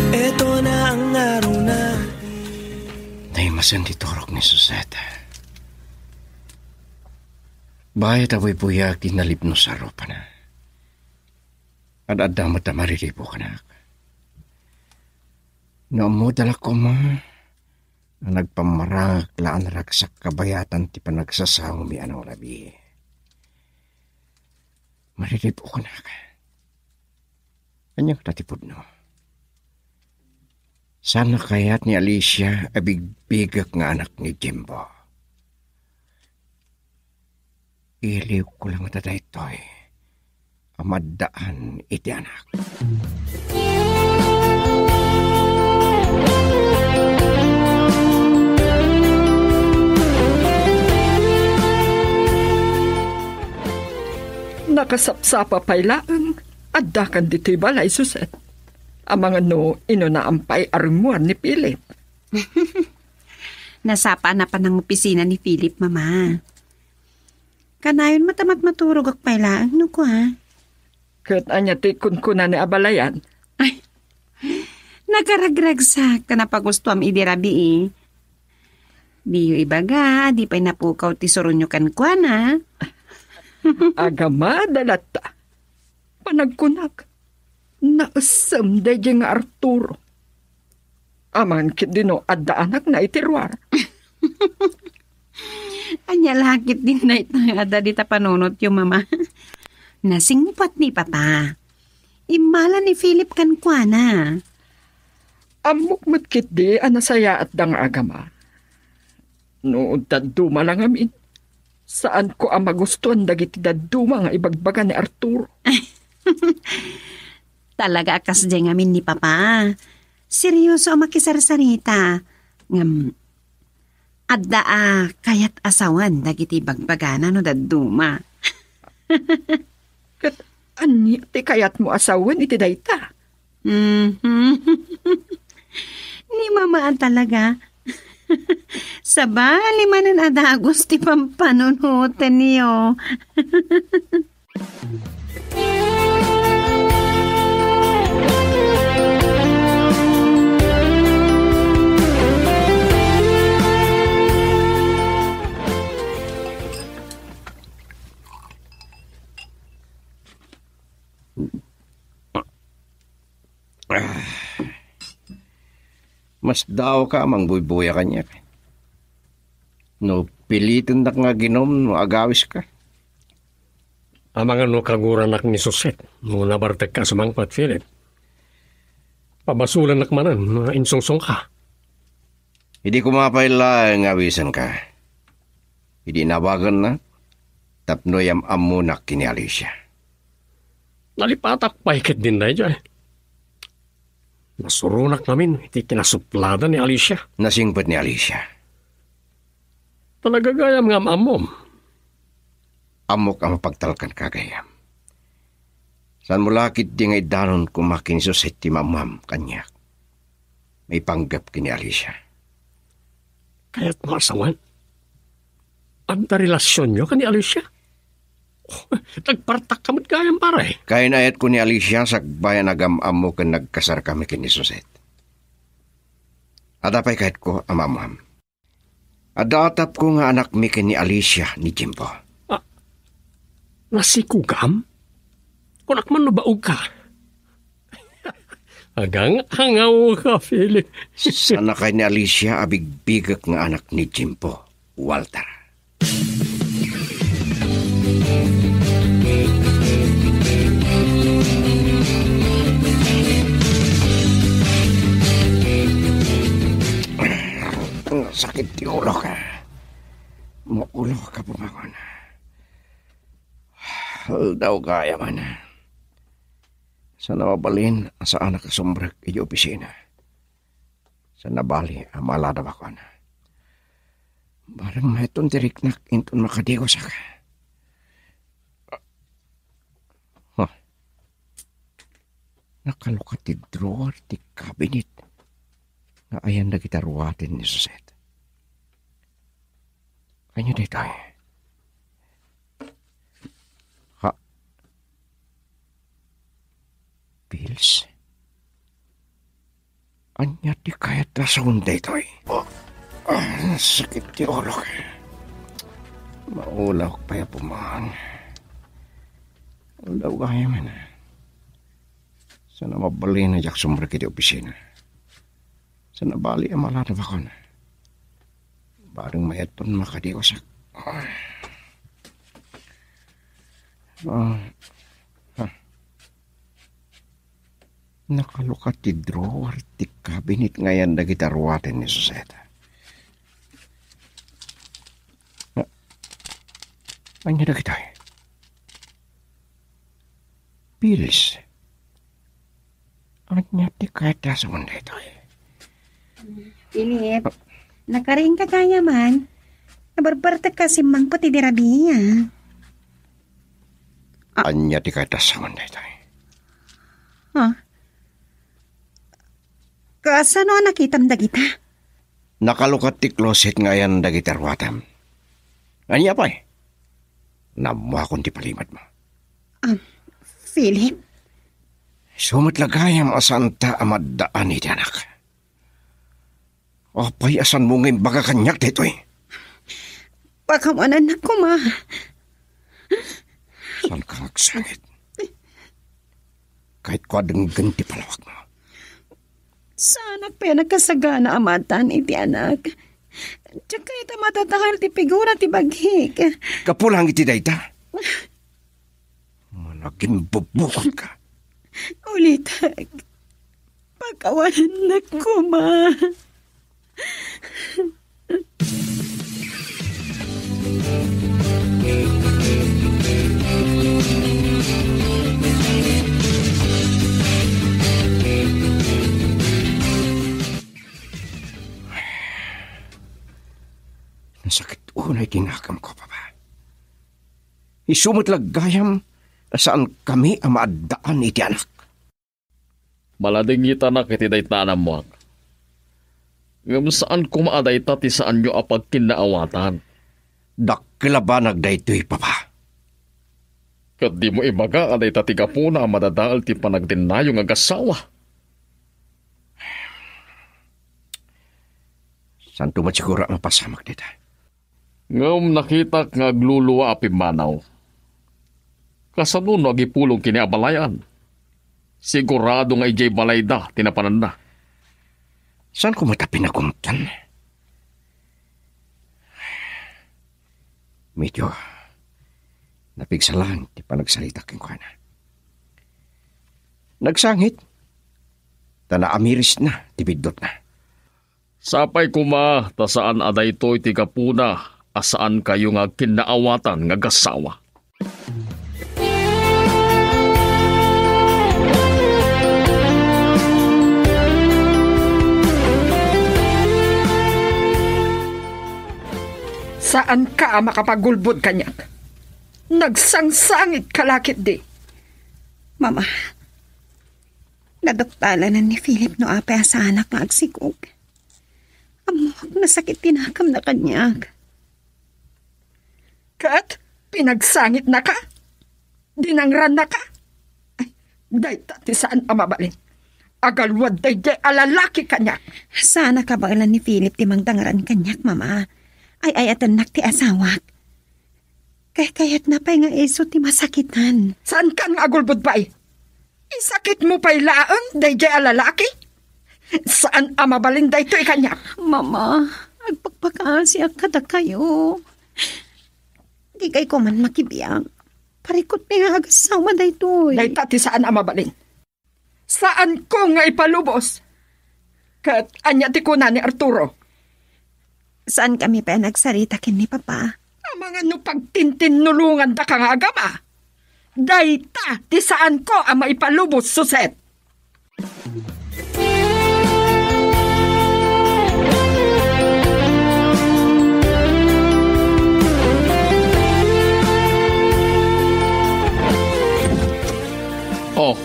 Ito na ang araw na.
Naimasan ti torok ni Suseta. Bayat apoy puyak ti nalipno sa ropa na. At adamat na marilipo ka na. Naamudala ko ma. Na nagpamarag laan ragsak kabayatan ti panagsasamo mi anong labi. Marilipo ka na ka. Kanyang tatipod no. Sana kaya't ni Alicia abigbigak nga anak ni Jimbo. Iliw ko lang ito ito'y amadaan iti anak.
Nakasapsapa pa'y laang at dakan dito'y balay, Suset. Ang mga no, inunaampay arimuan ni Philip.
Nasapa na pa ng opisina ni Philip, mama. Kanayon matamat maturog ak pailaan, no ko ha?
Kat anya ti kunkuna ni abalayan.
Ay, nagaragragsak ka na pagustuam idirabi eh. Di yu ibaga, di pa'y napukaw ti surunyo kan kwa na.
Agama dalata. Panagkunag. Naasam da nga Arturo. Aman kit dino adda anak na itirwar.
Anya lakit din na itangada dita panunot yung mama. Nasingpat ni papa. Imala ni Philip kan kwa na.
Amok matkit di anasaya at dang agama. Nood daduma lang amin. Saan ko ang magustuhan dagiti daduma nga ibagbaga ni Arturo.
Talaga akas dyan amin ni papa. Seryoso ang makisarsarita. Adda kayat asawan dagiti bagbagana no daduma.
Kat ani ti kayat mo asawan iti dayta.
Ni mamaan talaga. Sabali manan adagos ti pampanunutan niyo.
Mas daw ka mang buybuya kanya. No, pilitin na nga ginom, no agawis ka.
Amang ano kaguranak ni Suset, no nabartag ka sa mangpat, Philip. Pabasulan nakmanan, no insungsong ka.
Hindi ko mapaila ang awisan ka. Hindi nabagan na, tapno yam amunak kini Alicia.
Nalipatak paikit din na dyan. Nasurunak namin, iti kinasuplada ni Alicia.
Nasingpat ni Alicia.
Talaga gayam nga amom.
Amok ang mapagtalkan kagayam. San mo lakit di ngay danon kumakin so sa timamam kanya. May panggap kini Alicia.
Kaya't masawan. Ang relasyon nyo ka ni Alicia? Nagpartak kamot gayam pare.
Kaya naayat ko ni Alicia sakbayan agam-am mo kan nagkasar kami kini Suset. Adapay kahit ko amamam. Adatap ko nga anak mi kini Alicia ni Jimbo.
Nasikugam? Kunak man nabaog ka. Agang hangaw ka, Philip.
Sana kay ni Alicia abigbigak nga anak ni Jimbo, Walter. Sakit di ulo ka. Maulo ka pumangon. Daw kaya man. Sana mabalin sa anak kasumbrek iyo opisina. Sana bali amalada ako na. Barang mahiton tiriknak intun makadigo sa ka. Nakalukat ti drawer ti cabinet. Nga ayan na kita ruwatin ni Suset. Kanya dito eh. Ha? Pills? Anya di kayat na sa hunday ito eh. Sakit di olok. Maulaw pa yung pumahan. Ulaw kaya man. Sana mabali na jak sumber kiti opisina. Sana bali ang malata ba ko na. Barang mayatun makadiwasak. Nakalukat ti drawer ti cabinet ngayon na kita ruwatin ni Suseta. Anya na kita eh. Pills. Anya ti kahit sa munda ito eh.
Philip, nakaring ka kaya man. Nabarbarta ka si Mang pati di Rabia.
Anya ti kahit sa munda ito eh.
Huh? Kasano nakitam da kita?
Nakalukat ti closet ngayon da kita ruwatam. Anya pa eh. Namuha kong ti palimat mo.
Philip?
Sumatlagayam asanta amadaan iti anak. Apay asan mo ngayon baga kanyak dito eh.
Baka manan ako ma.
Saan ka nagsangit? Kahit kwadang ganti palawag mo.
Sana pa nagkasagana amatan iti anak. Tsaka ita matatahal ti figura ti baghik.
Kapulang iti dayta. Managing bubukod ka.
Ulitag. Pagkawalan na ko, ma.
Nasakit unay tinakam ko, Papa. Isumot laggayam saan kami ang maadaan iti anak.
Malading kita na kiti daytanam mo. Ngam saan kumaadayta ti saan nyo apag kinaawatan.
Dakilabanag daytoy, Papa.
Kat di mo ibaga adayta ti kapuna madadaal ti panagdinayo nga gasawa.
Saan tumatsigura ang pasamak dita?
Ngam nakita nga agluluwa api manaw. Kasanuno agipulong kini abalayan. Sigurado nga ijay balayda tinapanan na.
Saan ko matapinakumtan? Medyo napigsalan ti panagsalita king kwa na. Nagsangit. Tanaamiris na, tibidot na.
Sapay kuma, tasaan aday to'y ti kapuna, asaan kayo nga kinaawatan nga gasawa.
Saan ka makapagulbod kanyak? Nagsangsangit kalakit di.
Mama, nadoktala na ni Philip no apay sa anak nga agsigog. Amok nasakit tinakam na kanyag.
Kat, pinagsangit na ka? Dinangran na ka? Ay, dayta ti saan amabalin? Agalwad day alalaki kanyak.
Sana ka ba ni Philip ti mangdangran kanyak, mama? Ay atanak ti asawak. Kayat na pa'y nga iso ti masakitan.
Saan ka nga agulbod ba Isakit mo pa'y laang day alalaki? Saan amabalin day to'y kanyak?
Mama, agpagpakaasya kada kayo. Di kay ko man makibiyang. Parikot ni nga agasawa day to'y.
Day tati saan amabalin? Saan ko nga ipalubos? Kat anya ti ko na ni Arturo.
Saan kami pa nagsarita kin ni Papa?
Ang mga no pagtintinulungan da kang agama. Dayta, ti saan ko ang maipalubos, Suset?
Oh,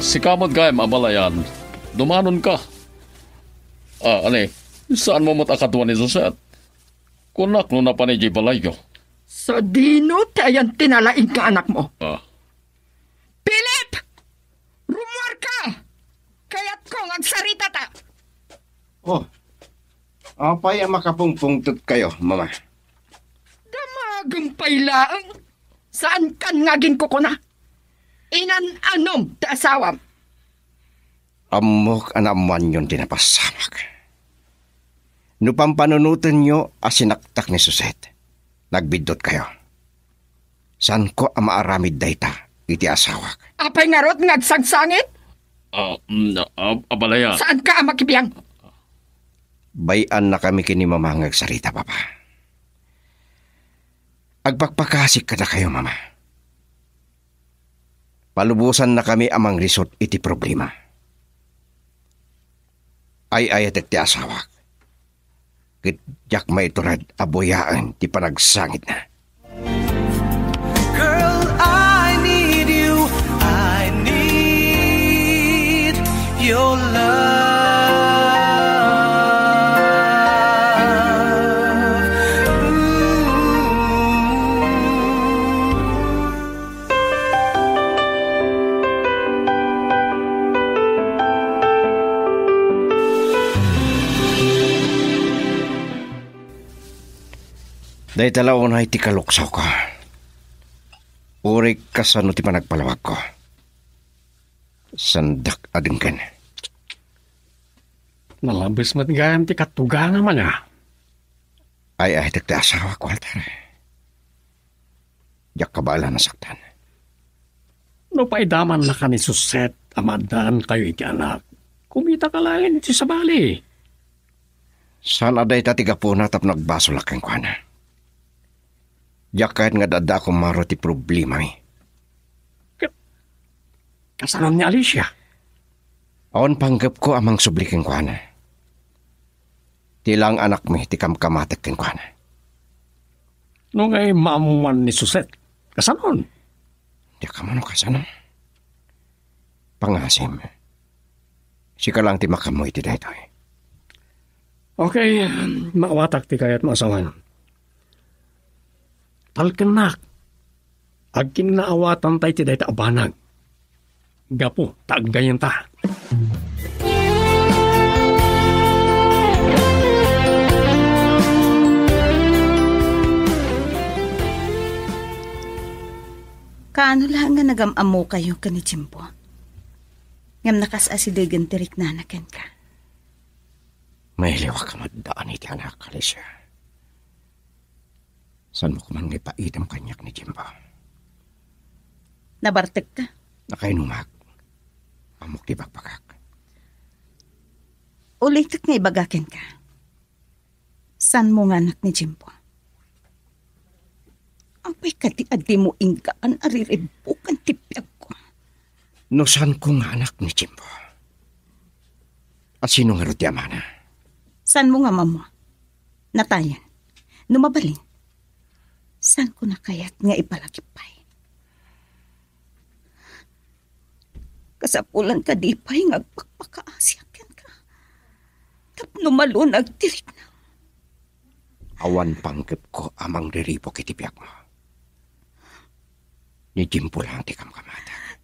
si kamot gayam abalayan. Dumanon ka. Saan mo matakatuan ni Suset? Kunak no na pa ni J. Balayo.
So dino tayan tinalain ka anak mo. Philip! Rumor ka! Kaya't ko agsarita ta.
Oh, apay ang makapungpungtot kayo, Mama.
Damagumpay laang. Saan kan ngagin ko na? Inan-anom ta asawam.
Amok anaman yun tinapasamak. No pampanunutan nyo asinaktak ni Suset. Nagbidot kayo. San ko ang maaramid dayta iti asawak?
Apay nga rot ngagsagsangit?
Abalayan.
Saan ka makibiyang?
Bayan na kami kini mamangag sarita, Papa. Agpagpakasik ka na kayo, Mama. Palubusan na kami amang resort iti problema. Ay atik ti asawak. Kityak may turad aboyaan ti panagsangit na.
Girl, I need you. I need your love.
Dahil talaw na iti kaluksaw ka. Urik ka sa ti panagpalawag ko. Sandak adengken.
Nalabis matgaan ti katuga nga man
Ay dagda asawa ko, Walter. Yak kabala nasaktan.
No paidaman na ka ni Suset, amadaan kayo iti anak. Kumita ka lang iti sabali.
Sana day tatiga po na tap nagbaso lakang ko na. Yak kahit nga dada ko maro ti problema mi.
Kasanon ni Alicia?
Awan panggap ko amang subliking ko na. Tilang anak mi ti kamkamatek ken ko na.
No ngay maamuan ni Suset. Kasanon?
Di ka mo no kasano. Pangasim. Sika lang ti makamoy ti daytoy.
Okay, maawatak ti kayat maasawan. Talkenak. Agkin naawatan tayo ti dayta abanag. Gapo, taaggayan ta.
Kaano lang nga nagamamu kayo ka ni Jimbo? Ngam nakasasidagan tirik na anakan ka.
May liwa ka maddaan iti anak, Alicia. San mo kuman ngay paidam kanyak ni Jimbo?
Nabartek ka?
Nakainumag. Amok di bagpagak.
Ulitak nga ibagakin ka. San mo nga anak ni Jimbo? Apay ka ti adi mo ingkaan ariribukan tipyag ko.
No san ko nga anak ni Jimbo? At sino nga ruti amana?
San mo nga mamo? Natayan. Numabalin. San ko na kayat nga ipalagipay? Kasapulan ka di pa'y ngagpakpakaasyakan ka. Tapno malo nagtirik na.
Awan panggap ko amang riripo kitipyak mo. Ni Jimbo lang ti kamkamata.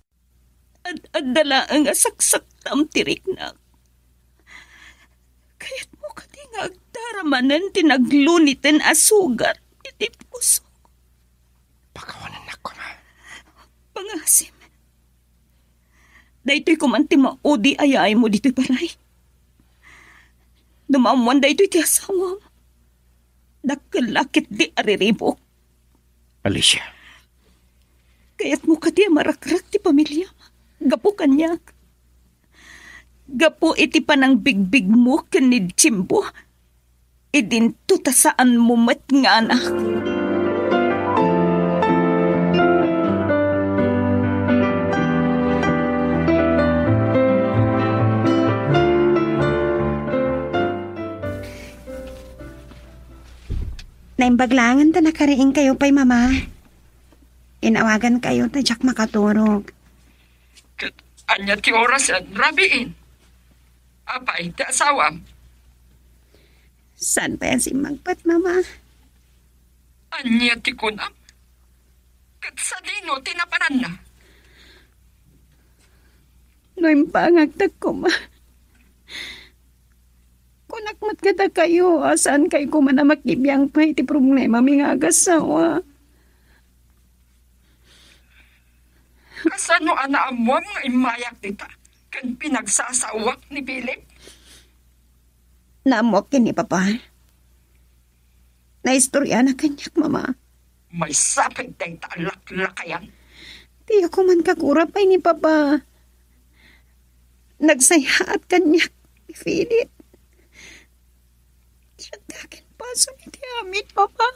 Adala nga saksak tam tirik na. Kaya't mo ka di nga agdaramanan tinaglunitin asugar iti puso.
Pakawanan na ko, ma.
Pangasim. Daytoy kumanti maudi ayay mo dito'y balay. Dumamuan daytoy ti asawa mo. Dakalakit di ariribok.
Alicia.
Kaya't mo ka di marakrak ti pamilya mo. Gapo kanyak. Gapo iti panang bigbig mo kanid Jimbo. Idinto ta saan mo mat nga anak.
Naimbaglangan ta nakariing kayo pa'y mama. Inawagan kayo ta Jack makaturog.
Anya ti oras yan, rabiin. Apay, ti asawam.
Saan pa yan si Magpat, mama?
Anya ti kunam. Kat sa dino, tinapanan na.
No'y pangagtag ko, ma. Kunakmat kita kayo, saan kayo ko man na makibiyang pa iti problema mi nga agasawa.
Kasano anaamuam nga imayak dita? Kan pinagsasawak ni Philip?
Naamok kini, papa. Naistorya na kanyak, mama.
May sapit day talak-lakayan.
Di ako man kakurap ay ni papa. Nagsaya at kanyak ni Philip. Siyantakin paso ni ti amit, papa.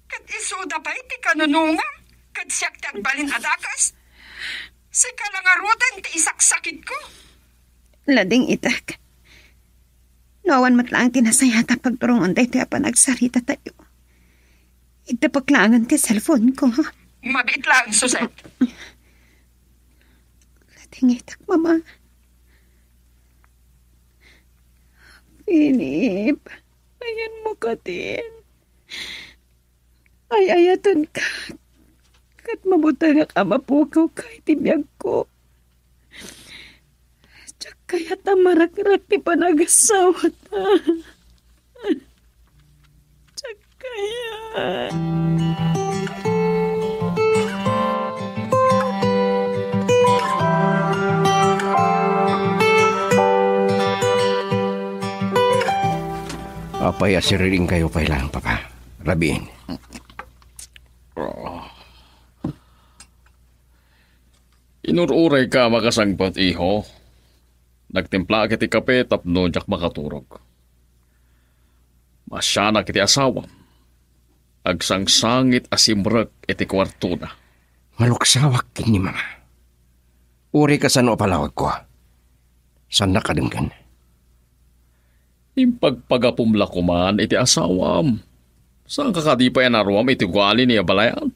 Kat isuda pa iti kanununga? Kat siyak balin adakas? Si kalangarutan ti isaksakit ko.
Lading itak. Nawan matlang tinasaya ta pagturungan tayo tiya pa nagsarita tayo. Itapaklangan ti cellphone ko.
Mabit lang, Suset.
Lading itak, mama. Philip, ayan mo ka din. Ay, ayatan ka. Kat mabuta nga ka mapukaw kahit ibiyag ko. Tsak kaya tamarak-rak ti panagasawa ta. Tsak kaya.
Paya siriring kayo pa lang, Papa. Rabiin.
Inururay ka makasangpat, iho. Nagtimpla kiti kape tapno jak makaturog. Masya na kiti asawam. Agsangsangit asimrek iti kwarto na.
Maluksawak kini, Mama. Uri ka saan o palawag ko. Saan nakadenggan?
Impagpagapumla ko man iti asawam. Saan kakadi pa yan aruam iti gwali niya balayan?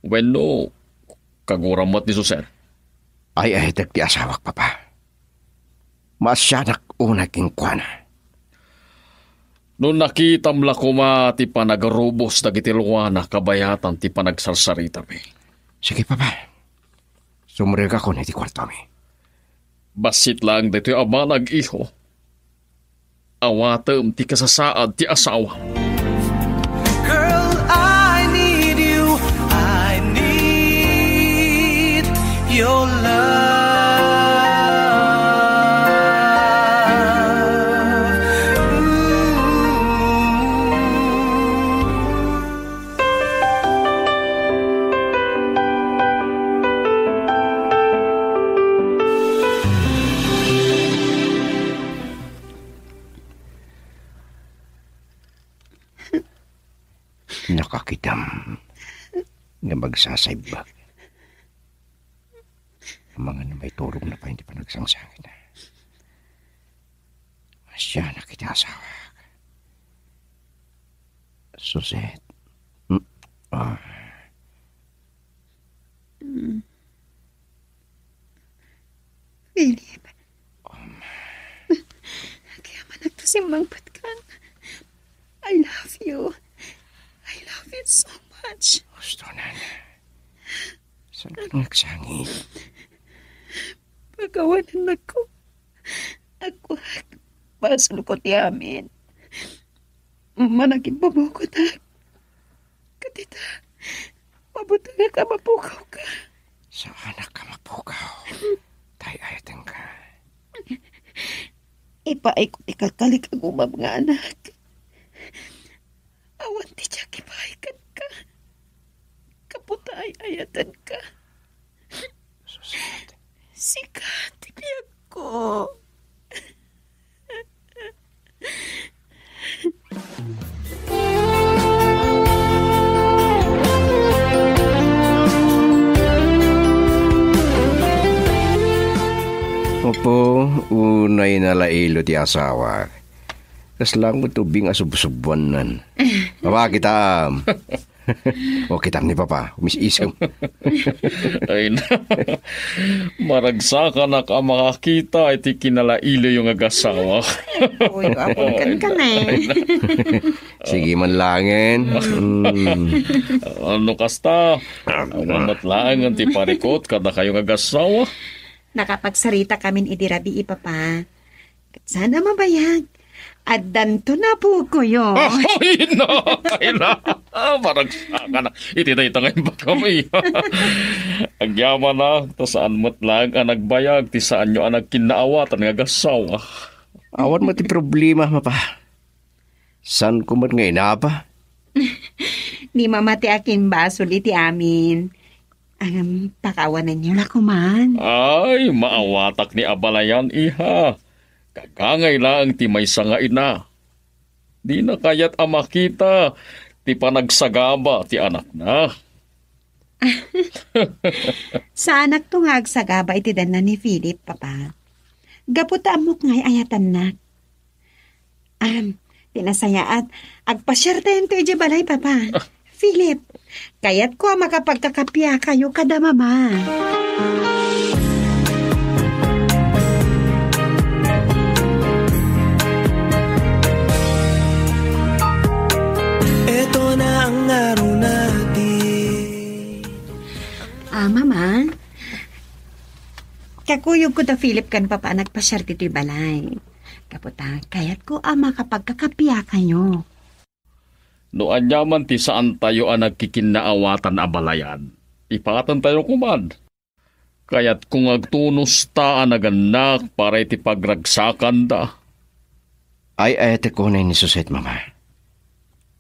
Bueno, kaguramot ni Suser.
Ay ti asawak, Papa. Masyanak una kingkwana.
Noon nakitam la kuma ti panagarubos dagiti luwana kabayatan ti panagsarsarita mi.
Sige, Papa. Sumuril ka ko na iti kwarto mi.
Basit lang dito yung ama nag-iho. Awatem ti kasasaad ti asawa.
Girl, I need you. I need your love.
Nakakitam nga magsasaybag. Ang mga na may turong na pa hindi pa nagsangsangit na. Masya na kita asawa. Suset.
Philip. Kaya man nagtusimbang patkan. I love you. I love you so much.
Gusto na na. Saan ka nagsangit?
Pagawanan ako. Ako, pasulukot yamin. Managing bumukot na. Katita, mabuti nga ka mapukaw ka.
Saan ka mapukaw? Tay ayatan ka.
Ipaikot ikakalik ang umam nga anak. Awan ti siya kipaikat ka. Kaputa ay ayatan ka.
Suset.
Sikat, tiyak ko.
Opo, unay nalailo ti asawa. Kas lang mo tubing asubsubuan Papa, kitam. O, kitam ni Papa. Umis-isang.
Ay na. Maragsakan na ka makakita iti kinalailo yung agasawa.
Uy, apon ka na eh.
Sige man langin.
Ano kasta? Awanat lang ang ti parikot kada kayong agasawa.
Nakapagsarita kamin idirabi ipapa. Sana mabayag. At danto na po ko yun.
Ay na! Kaila! Maragsakan na. Ititay ngayon ba kami? Agyaman na. Ta saan mo't lang ang nagbayag. Ti saan nyo ang nagkinaawatan ng agasawa.
Awan mo ti problema, Mapa. San ko man ngayon na pa?
Ni mamati akin basol iti amin. Pakawanan niyo na kuman.
Ay, maawatak ni Abalayan, iha. Kagangay lang ti may sanga ina. Di na kaya't amakita, ti panagsagaba ti anak na.
Sa anak tungag sa gaba iti dan na ni Philip, Papa. Gaputa amok ngay ayatan na. Pinasaya at agpasyerte yung tuyo balay, Papa. Philip, kaya't ko makapagkakapya kayo kada mama.
Ito na ang araw natin.
Mama, kakuyog ko ta Philip kan Papa nagpasyerte to'y balay. Kaputa, kaya't ko makapagkakapya kayo.
No anyaman ti saan tayo ang nagkikinaawatan Abalayan. Ipatan tayo kuman. Kaya't kung agtunos ta ang naganak para iti pagragsakan da.
Ay te ko na ni Suset, mama.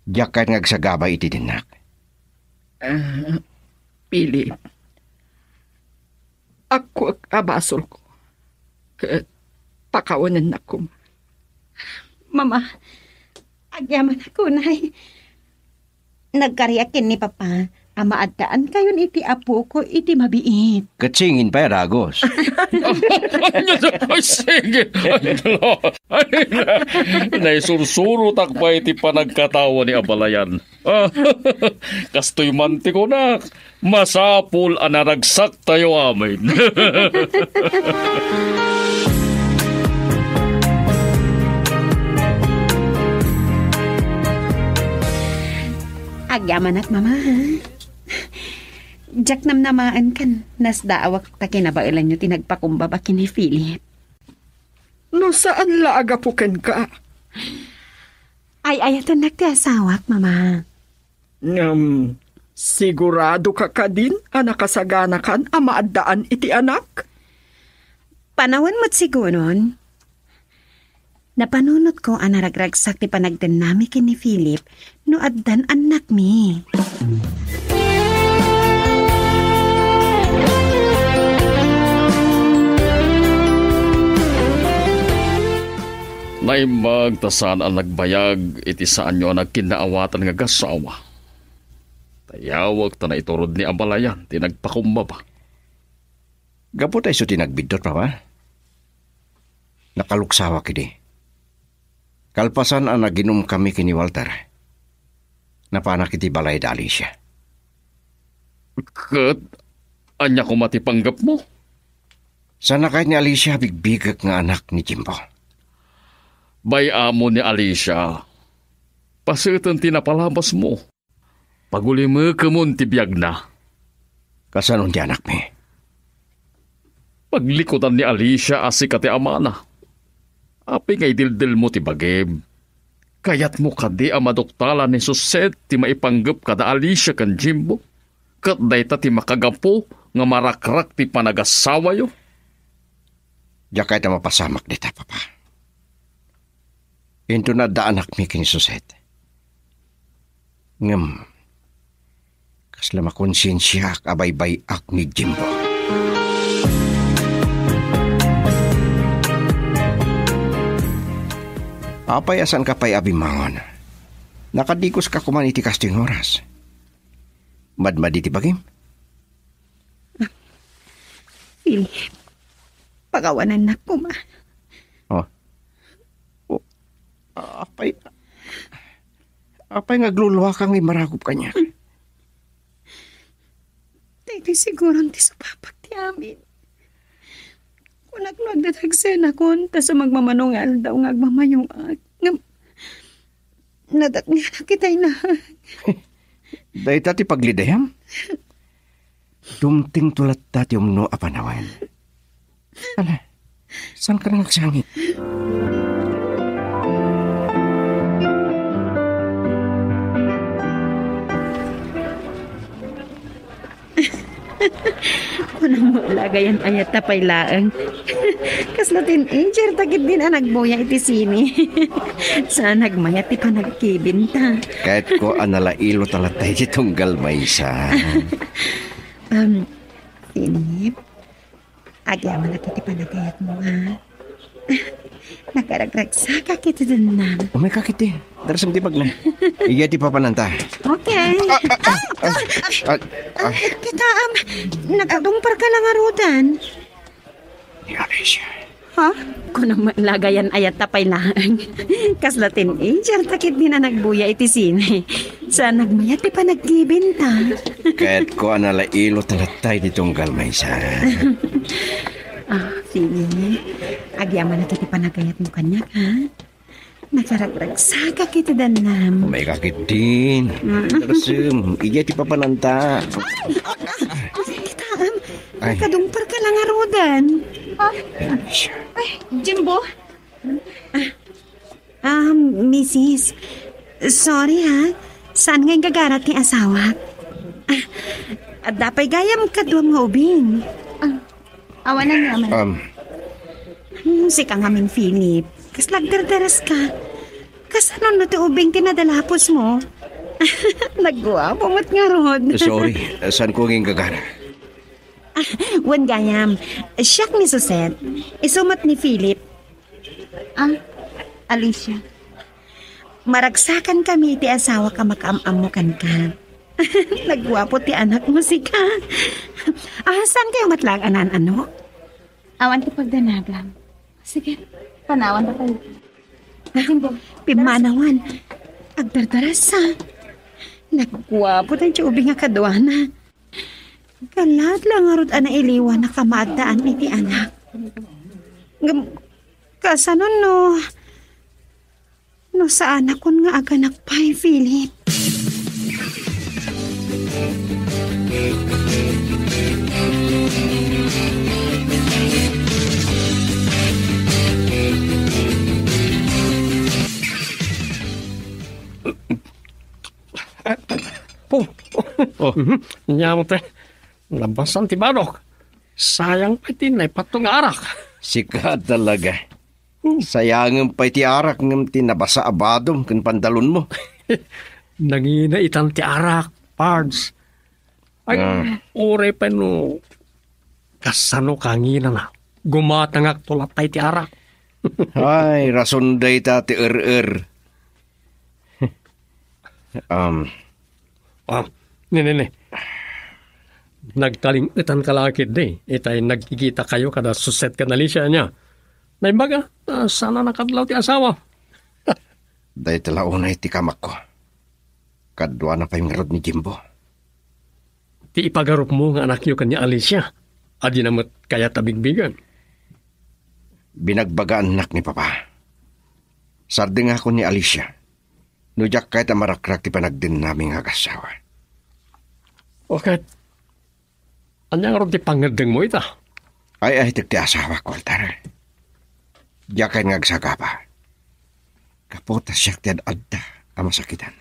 Diyak kahit ngagsagabay iti dinak.
Philip, ako abasol ko. Pakawanan na ko.
Mama, agyaman ako, nay. Nagkariakin ni Papa. Amaadaan kayon iti apo ko iti mabiit.
Katsingin pa Ragos.
Ay, sige. Naisursuro takpa iti panagkatawa ni Abalayan. Kastoy manti ko na. Masapul anaragsak tayo amin.
Agyaman at mama, ha? Jack namnamaan kan, nas daawak ta kinabailan nyo tinagpakumbaba kini Philip.
No saan laaga po ken ka?
Ay, ayatan nagtiasawak, mama.
Sigurado ka din, nakasagana kan, amaadaan iti anak?
Panawan mo't siguron. Napanunot ko ang naragragsak ti panagdan nami kini Philip no addan anak mi.
Naimag tasan ang nagbayag iti saan nyo nagkinaawatan nga gasawa. Tayawag ta na iturod ni Abalayan tinagpakumbaba.
Gapo tayo so tinagbidot pa ba? Nakaluksawa kidi. Kalpasan ang naginom kami kini Walter. Napanak iti balay da Alicia.
Kat, anya ko matipanggap mo?
Sana kahit ni Alicia bigbigak nga anak ni Jimbo.
Bay amo ni Alicia. Pasitan tinapalabas mo. Paguli mo kamun ti biyag na.
Kasanon di anak mi?
Paglikutan ni Alicia asi kati amana. Api ngay dildil mo ti bagim. Kayat mo kadi ang madoktala ni Suset ti maipanggap kada Alicia kan Jimbo. Kat dayta ti makagapo nga marakrak ti panagasawa yo.
Diya kahit na mapasamak dita, Papa. Into na daanak mi kini Suset. Ngam, kasla makonsensya abay-bay ak ni Jimbo. Apay asan ka pa'y abimangon. Nakadikos ka kuman iti kasting oras. Madmad iti bagim?
Philip, pagawanan na ko, ma.
Apay ngagluluwa kang imaragop kanya.
Dahil siguro ti supapak ti amin. Kung nagdadagsen ako, tas magmamanungal daw ngagmamayong at nadat nga nakitay na.
Dahil tati paglidayam? Dumting tulat dati umno apanawan. Ala, saan ka na nagsangit?
Kunang mo lagayan ayat tapay laang. Kaslatin injer tagit din ang nagboya iti sini. Saan nagmayat ti panagkibinta.
Kahit ko analailo talatay di tunggal maysa.
Philip, agyaman na kiti panagayat mo, ha? Nagkaragragsaka kita din na.
Umay kakiti. Darasam di paglan. Iya ti papananta.
Okay. Kita, nagkadungpar ka lang arudan.
Ni Alicia.
Ha? Kung lagayan ayat tapay lang. Kaslatin injer takit din na nagbuya iti sine. Saan nagmayat ti panagkibinta.
Kahit ko analailo talatay di tunggal maysa.
Philip, agyaman na kiti panagayat mo kanyak, ha? Nagsaragragsaga kita danam.
Umay kakit din. Darasam, iya ti papananta.
Kita, nagkadungpar ka lang arudan.
Ay, Jimbo.
Mrs. Sorry, ha? Saan ngayon gagarat ni asawa? Dapay gayam kadwang hobing.
Awanan naman.
Si kang aming Philip. Kaslagdardaras ka. Kasanon na ti ubing tinadalapos mo? Nagwapo mo't nga rod.
Sorry, saan ko nging gagana?
Wan gayam, siyak ni Suset. Isumat ni Philip.
Alicia.
Maragsakan kami ti asawa ka makaam-amukan ka. Nagwapo ti anak mo si ka. Saan kayo matlang anan-ano?
Awan ti pagdanagan. Sige, panawan pa tayo.
Pimanawan. Agdardarasa. Nagwapo tayo ti ubing nga kadwana. Kalat lang arot ana iliwan na kamaagdaan iti anak. Kasanon no sa anak kon nga aganak pa'y Philip.
Nyamo te. Labasan ti Barok. Sayang pa ti na patong arak.
Sika talaga. Sayangin pa iti arak ng tinabasa abadom kan pandalon mo.
Nangina itan ti arak, Pards. Ay, ore pa no. Kasano kangina na. Gumatangak tulap pa iti arak.
Ay, rason day ta ti er-er.
Ne. Nagtalingitan ka lakit di. Itay nagkikita kayo kada suset ka na lisya niya. Naimbaga, sana nakadlaw ti asawa.
Day talaunay ti kamak ko. Kadwa na pa yung rod ni Jimbo.
Ti ipagarup mo nga anak yu kanya Alicia. Adi namat kaya tabigbigan.
Binagbagaan anak ni Papa. Sarding ako ni Alicia. Nujak kahit amarakrak ti panagdin naming agasawa.
Okay. Anyang ron ti pangadeng mo ita?
Ay, tigti asawa ko, Altar. Diyakan ngagsaga pa. Kaputas siyak ti adda ang masakitan.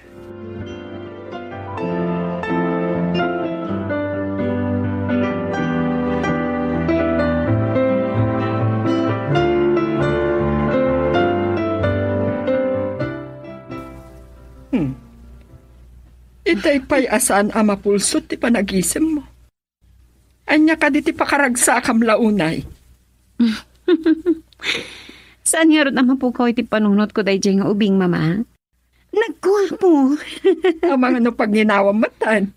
Itay pa'y asaan ama pulsot ti panagisem mo. Anya ka di ti pakaragsa kam launay.
Saan nga ron naman po ko iti panunot ko dahi nga ubing, mama? Nagwapo.
Ang mga no pagninawang matan.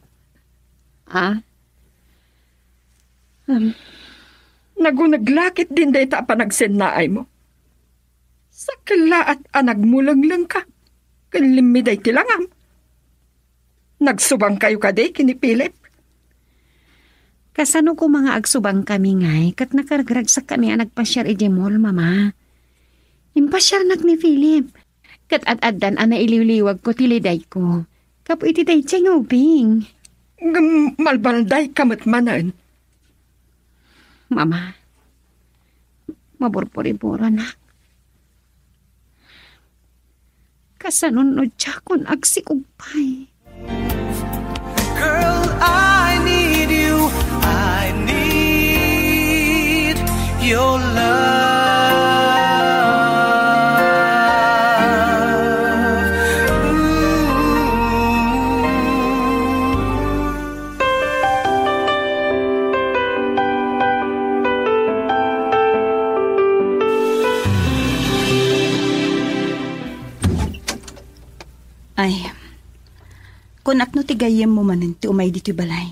Nagunaglakit din dahi ta panagsennaay mo. Sakla at anagmulanglang ka. Kalimiday tilangam. Nagsubang kayo kaday kinipilip.
Kasano ko mga agsubang kami ngay, kat nakargragsak kami ang nagpasyar ijemol, mama. Impasyar nak ni Philip. Kat at-addan ang nailiwliwag ko tiliday ko. Kapo iti day tiyang ubing.
Malbalday kamatmanan.
Mama, maburpuri-bura na. Kasanunod siya kung agsikugpay.
Girl, I need you. I need your love.
Ay, kunak no tigayem mo manin ti umay dito balay.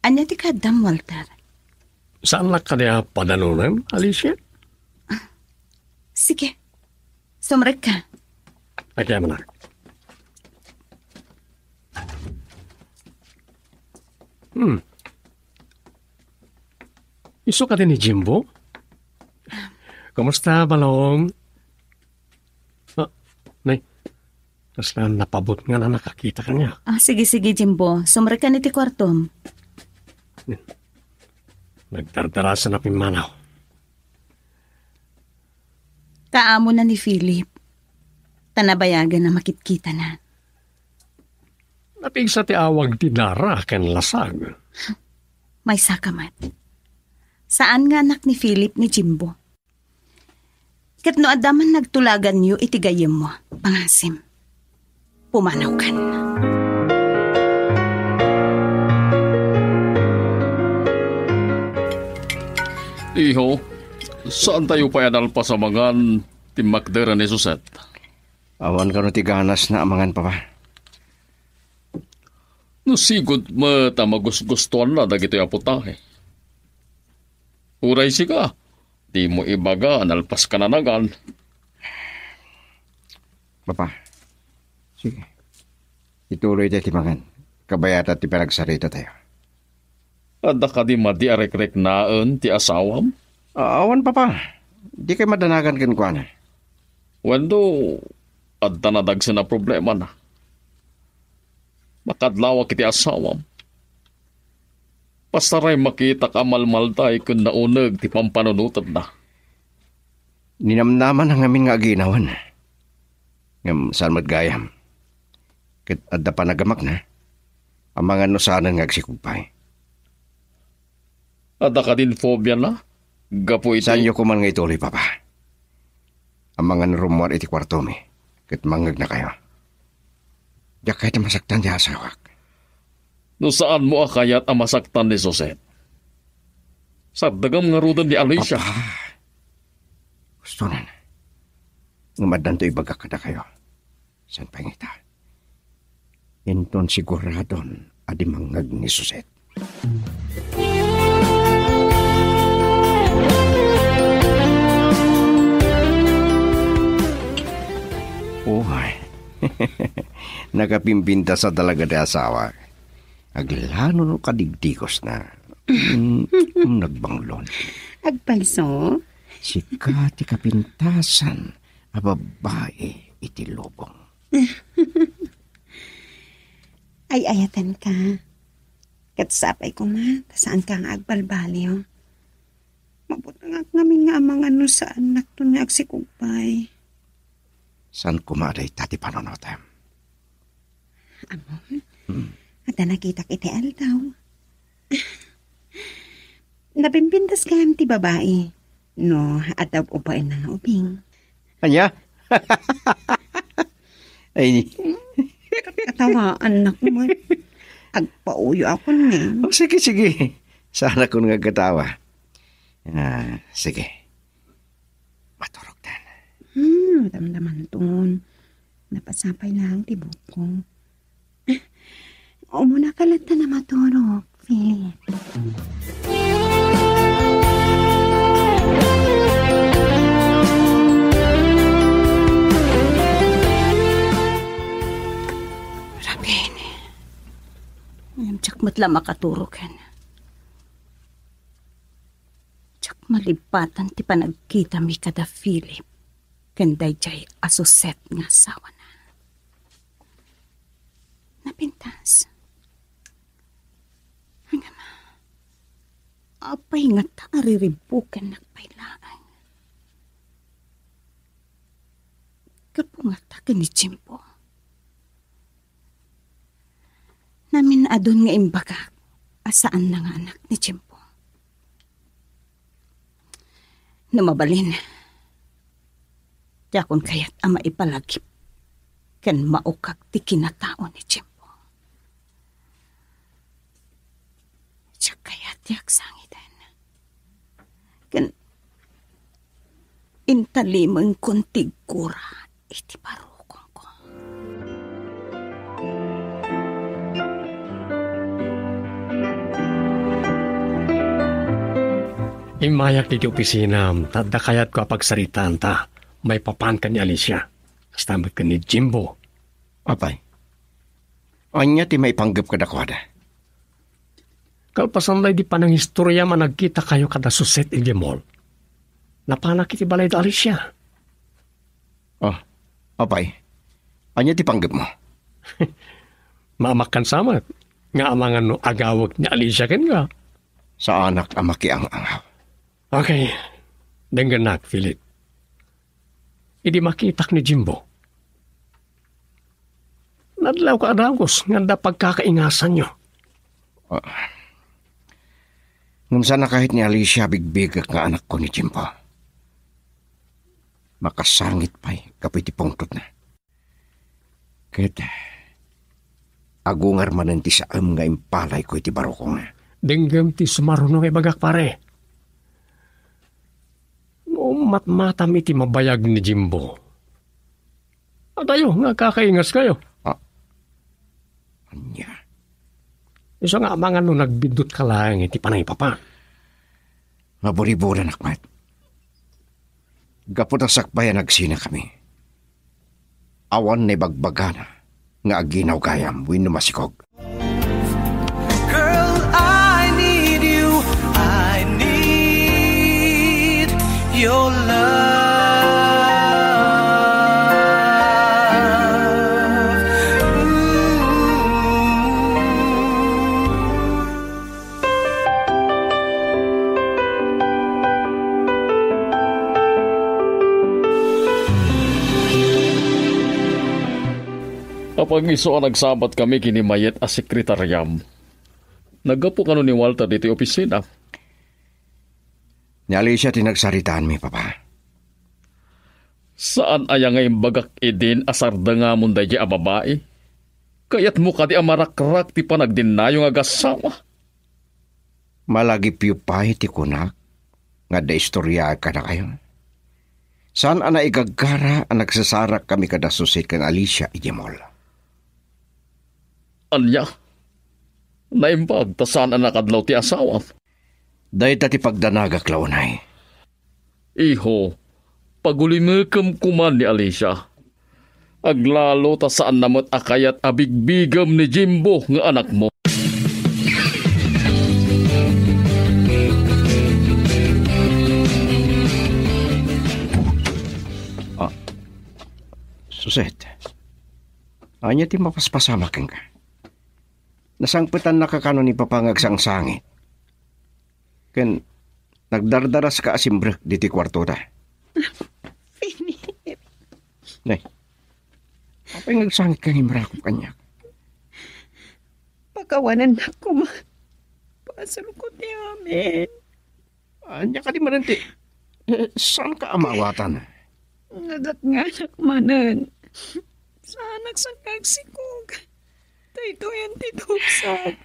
Anya ti kadam, Walter?
Saan na kanya padanunan, Alicia?
Sige, sumrek ka.
Ay, kaya manak. Iso ka din ni Jimbo? Kumusta, Balong? Nay, tas na napabot nga na nakakita ka niya.
Sige, Jimbo. Sumrek ka ni ti kwartom.
Nagdardarasan na pimanaw.
Kaamo na ni Philip. Tanabayagan na makitkita na.
Napigsa ti awag ti Dara ken lasag.
May sakamat. Saan nga anak ni Philip ni Jimbo? Kat no adaman nagtulagan niyo itigayem mo, pangasim. Pumanaw kan.
Iho, saan tayo pa yanalpa sa mga timakdera ni Suset?
Awan ka no tiganas na amangan papa.
Nasigod mo tamagusgustuan na dagito yung putahe. Uray siga, di mo ibaga, nalpas ka na nagan.
Papa, sige. Ituloy tayo timangan. Kabayata ti panagsarita tayo.
Ada ka di madiarek-rek naan ti asawam?
Awan papa, di kayo madanagan kinukuha na.
Wendo, adda na dagsa na problema na. Makadlawa kiti asawam. Pastaray makita ka malmaltay kung naunag ti pampanunutan na.
Ninamnaman ang amin nga aginawan. Ngam saan matgayam. Kit adda pa nagamak na. Ang mga nusanan nga agsikugpay.
Ada ka din phobia na? Gapo iti...
Saan nyo kuman nga ituloy, papa? Ang mga narumuan iti kwarto mi. Kit mangag na kayo. Diyak kahit masaktan di asawak.
No saan mo akayat ang masaktan ni Suset? Sa dagam nga rudan di Alicia.
Papa, gusto na na. Ngamadan to ibaga kada kayo. San pangita? Inton siguradon adi mangag ni Suset. Uy, nakapimpinta sa talaga di asawa. Aglano no kadigdigos na. Nagbanglon.
Agpalso?
Sika ti kapintasan a babae iti lubong.
Ay ayatan ka. Katsapay ko ma, saan ka nga agbalbaliw. Mabuti nga ngamin nga amang ano sa anak to nga agsikugpay.
San kumaday tati panonotem?
Amon? At nakita kiti aldaw. Napimpintas ka ti babae. No, at upain na ubing.
Anya? Ay,
Katawa, anak mo. Agpauyo ako ni.
oh, sige, sige. Sana ko nga katawa. Sige. Maturog dan.
Damdaman ton. Napasapay lang tibok ko. Umuna ka lang na maturog, Philip.
Rabin. Tsak matla makaturog kan. Tsak malipatan ti panagkita mi kada Philip. Kanday jay asuset nga sawa na. Napintas. Hanggang apay nga taariribukan nagpailaan. Kapungata ka ni Jimbo. Namin adon nga imbaga asaan na nga anak ni Jimbo. Namabalin. Yakon kaya't ama ipalagip kan maukag ti kinatao ni Jimbo. Siya kaya't yak sangitan. Kan intalimang kuntig kura iti parukong ko.
Imayak dito opisina, tadda kayat ko apagsaritaan ta. May papan ka ni Alicia. Kastamot ka ni Jimbo.
Apay. Anya ti may panggap kada kwada.
Kalpasanlay di pa ng istorya managkita kayo kada Suset iti mall. Napanak iti balay da Alicia.
Oh, apay. Anya ti panggap mo?
Maamakan sama. Nga amangan no agawag ni Alicia ken nga.
Sa anak amaki ang angaw.
Okay. Dengganak, Philip. Idi makitak ni Jimbo. Nadlaw ka adagos, nga pagkakaingasan nyo.
Ngum sana kahit ni Alicia bigbigak nga anak ko ni Jimbo. makasangit pa'y kapiti pungtot na. Ket, agungar manan ti saam nga impalay ko iti barokong na.
Denggam ti sumarunong ibagak pare. No matmatam iti mabayag ni Jimbo. At ayo nga kakaingas kayo.
Anya,
Isa nga mga no nagbindot ka lang iti panay papa.
maburi-buri nakmat. Gaputasak bayan nagsina kami. Awan na bagbagana nga aginaw gayam win masikog.
Girl, I need you. I need your love.
Kapag iso nagsabat kami kini mayet a sekretaryam. Nagapo kano ni Walter dito opisina.
Ni Alicia tinagsaritaan mi, papa.
Saan aya nga imbagak idin asarda nga mong dahi a babae? Kayat mo ka di amarakrak ti panagdinayo nga gasawa.
Malagi piyupay ti kunak nga da istorya ka na kayo. Saan ana igagara ang nagsasarak kami kada susit kan Alicia ijemol?
Anya? Naimbag ta saan ang nakadlaw ti asawa?
Dahil ti pagdanagak launay.
Iho, pagulimekam kuman ni Alicia. Aglalo ta saan namot akayat abigbigam ni Jimbo nga anak mo.
Suset, anya ti mapaspasamakin ka. Nasangpitan na kakano ni papangagsang sangit. Ken, nagdardaras ka asimbrek diti kwarto da. Nay, apay nagsangit kang imrakop kanya.
Pagkawanan na ko, pasal ko ti amin.
Anya ka di mananti. Saan ka amawatan?
Nadat nga nakmanan. Saan nagsangkagsikog? Ito yan titupsat.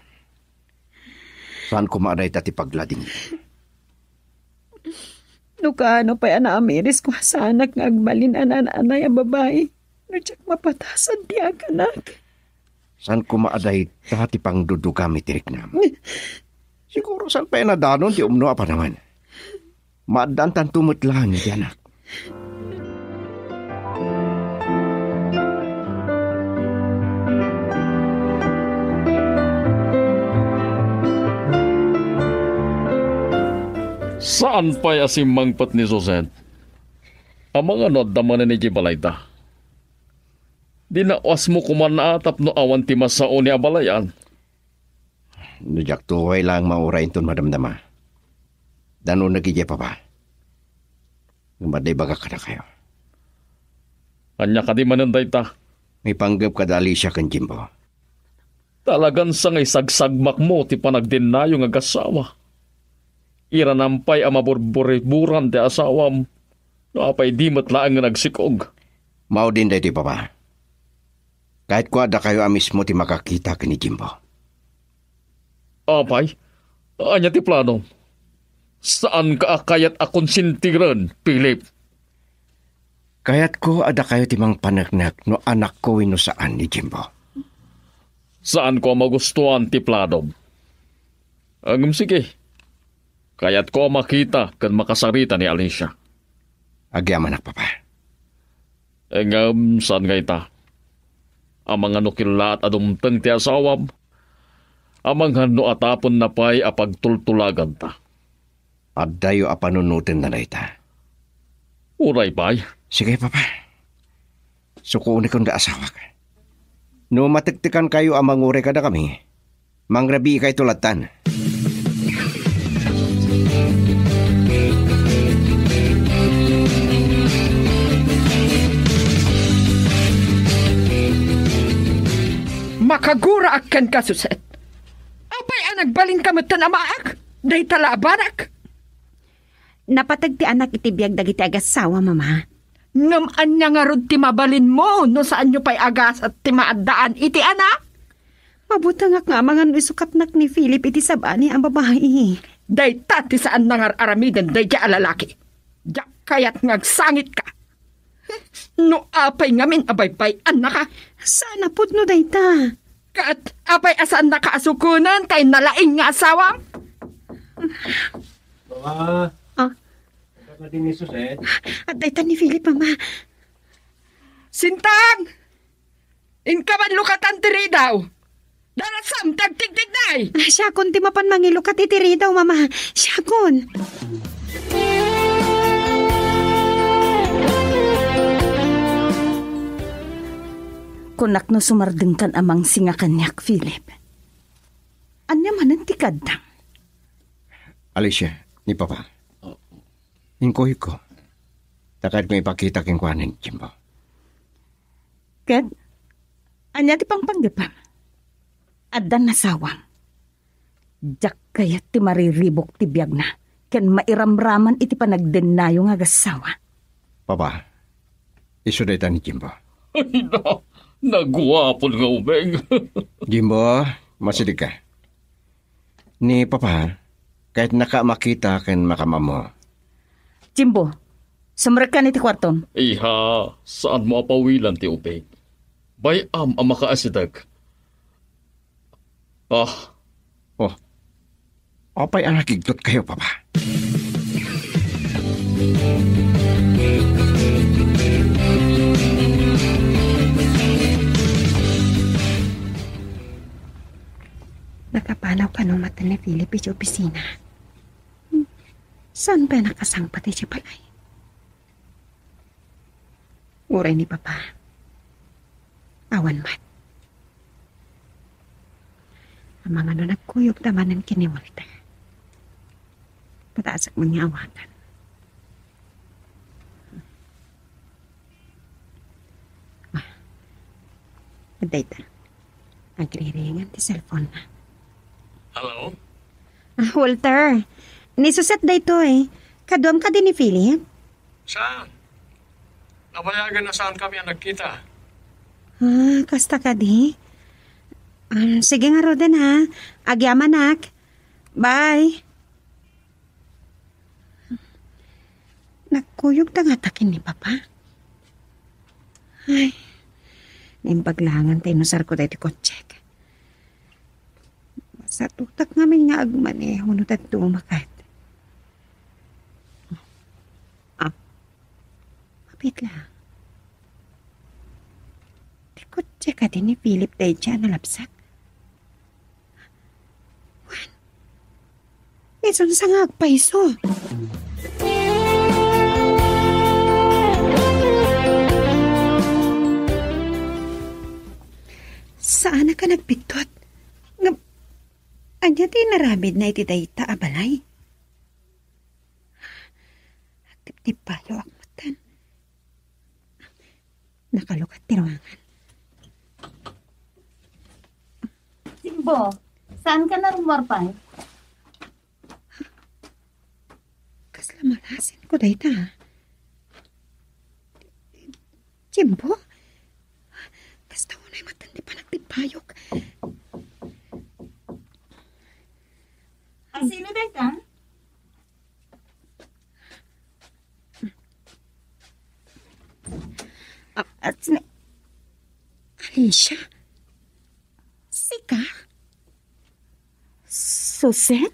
Saan kumaday tati paglading?
No kaano pa yan amiris ko sa anak nga agbalin anay ang babae. No tsak mapatasan ti aganak.
Saan kumaaday tati pang dudugami tirik nam? Siguro saan pa yan nadanon ti umno apa naman? Maadantan tumot lang ti anak.
Saan pa'y asimangpat ni Susan? Ang mga noddaman ni Gibalayta. Dinawas mo kuman na atap no awan ti masao ni abalayan.
Nujak tuway lang maurain ton madamdama. Dano nagigya pa ba? Ngumaday baga ka na kayo.
Anya ka di mananday ta.
May panggap ka dali siya kan Jimbo.
Talagan sa ngay sagsagmak mo ti panagdinayo nga gasawa. Iranampay ang maburburiburan ti asawam. No apay di matlaang nga nagsikog.
Mao din dahi ti papa. Kahit kwa da kayo mismo ti makakita ka ni Jimbo.
Apay, anya ti plano? Saan ka akayat akong sintiran, Philip?
Kaya't ko ada kayo ti mang panagnak no anak ko wino saan ni Jimbo.
Saan ko magustuhan ti plano? Agam sige. Kaya't ko makita kan makasarita ni Alicia.
Agyaman ak papa.
Engam saan gayta? Ang mga nukila at adumteng ti asawam. Amang hano atapon na pa'y apagtultulagan ta.
At dayo apanunutin na dayta.
Uray pa'y.
Sige papa. Sukuuni kong da asawa ka. No matiktikan kayo ang mangure kada kami. Mangrabi kay tulatan.
Makagura akan kasuset. Apay ang nagbalin kamot na maak? Dahi talabanak.
Napatag ti anak iti biyag dagiti agasawa, mama.
Ngaman niya nga rod ti mabalin mo no saan nyo pa'y agas at ti maadaan iti anak.
Mabuta nga mga isukat nak ni Philip iti sabani ang babae.
Day tati saan nangar aramiden day kaya alalaki. Diyak kaya't ngagsangit ka. No apay ngamin abay-bay anak ka.
Sana pud no dayta.
Kat apay asaan nakaasukunan kay nalaing nga asawam.
Mama.
Ah?
Kaka din ni Suset.
At dayta ni Philip, mama.
Sintang! Inkaman lukatan tiri daw. Darasam tagtigtig day.
Siya kun ti mapan mangilukat itiri daw, mama. Siya kun.
Kunak no sumardengkan amang singa kanyak, Philip. Anya man ang tikadang.
Alicia, ni Papa. Ingkoy ko. Takad ko ipakita king kwanin, Jimbo.
Kat, anya ti pangpanggapang. Adan nasawang. Diyak kayat ti mariribok ti biyag na. Ken mairamraman iti panagdenayo nga gasawa.
Papa, isuday ni Jimbo.
Ay na, nagwapon nga ubeng.
Jimbo, masidig ka. Ni Papa, kahit nakamakita ken makamamo.
Jimbo, sumrek ka ni ti kwarton.
Iha, saan mo apawilan ti ubeng? Bayam ang makaasidag. Ah,
Oh, apay ang nakigtot kayo, Papa.
Nakapanaw ka nung mata ni Philip sa opisina. Saan ba nakasangpat siya palay? Uray ni Papa. Awan mat. Ang mga no nagkuyog tamanan kiniwalta. Pataasak mo niya awatan. Data. Agriringan ti cellphone na.
Hello?
Walter, nisuset da ito eh. Kaduam ka din ni Philip?
Saan? Nabayagan na saan kami ang nagkita.
Kasta ka di? Sige nga Roden ha. Agyaman nak. Bye. Nagkuyog na nga takin ni Papa. Ay, nimbaglangan tayo nusar ko tayo ti kotsek. Sa tutak namin nga agmaneho no tato umakat. Mapit lang. Ti kotsek ka din ni Philip tayo dyan nalapsak. Juan, isun sa nga agpaiso. Saan ka nagpitot? Anya ti narabid na iti dayta abalay. Tip-tip palo akmatan. Nakalukat ti ruangan.
Jimbo, saan ka na rumorpay?
Kasla malasin ko dayta. Jimbo? Kasta mo na'y matandi pa nagtipayok.
Ang sino dayta?
At Alicia? Sika?
Suset?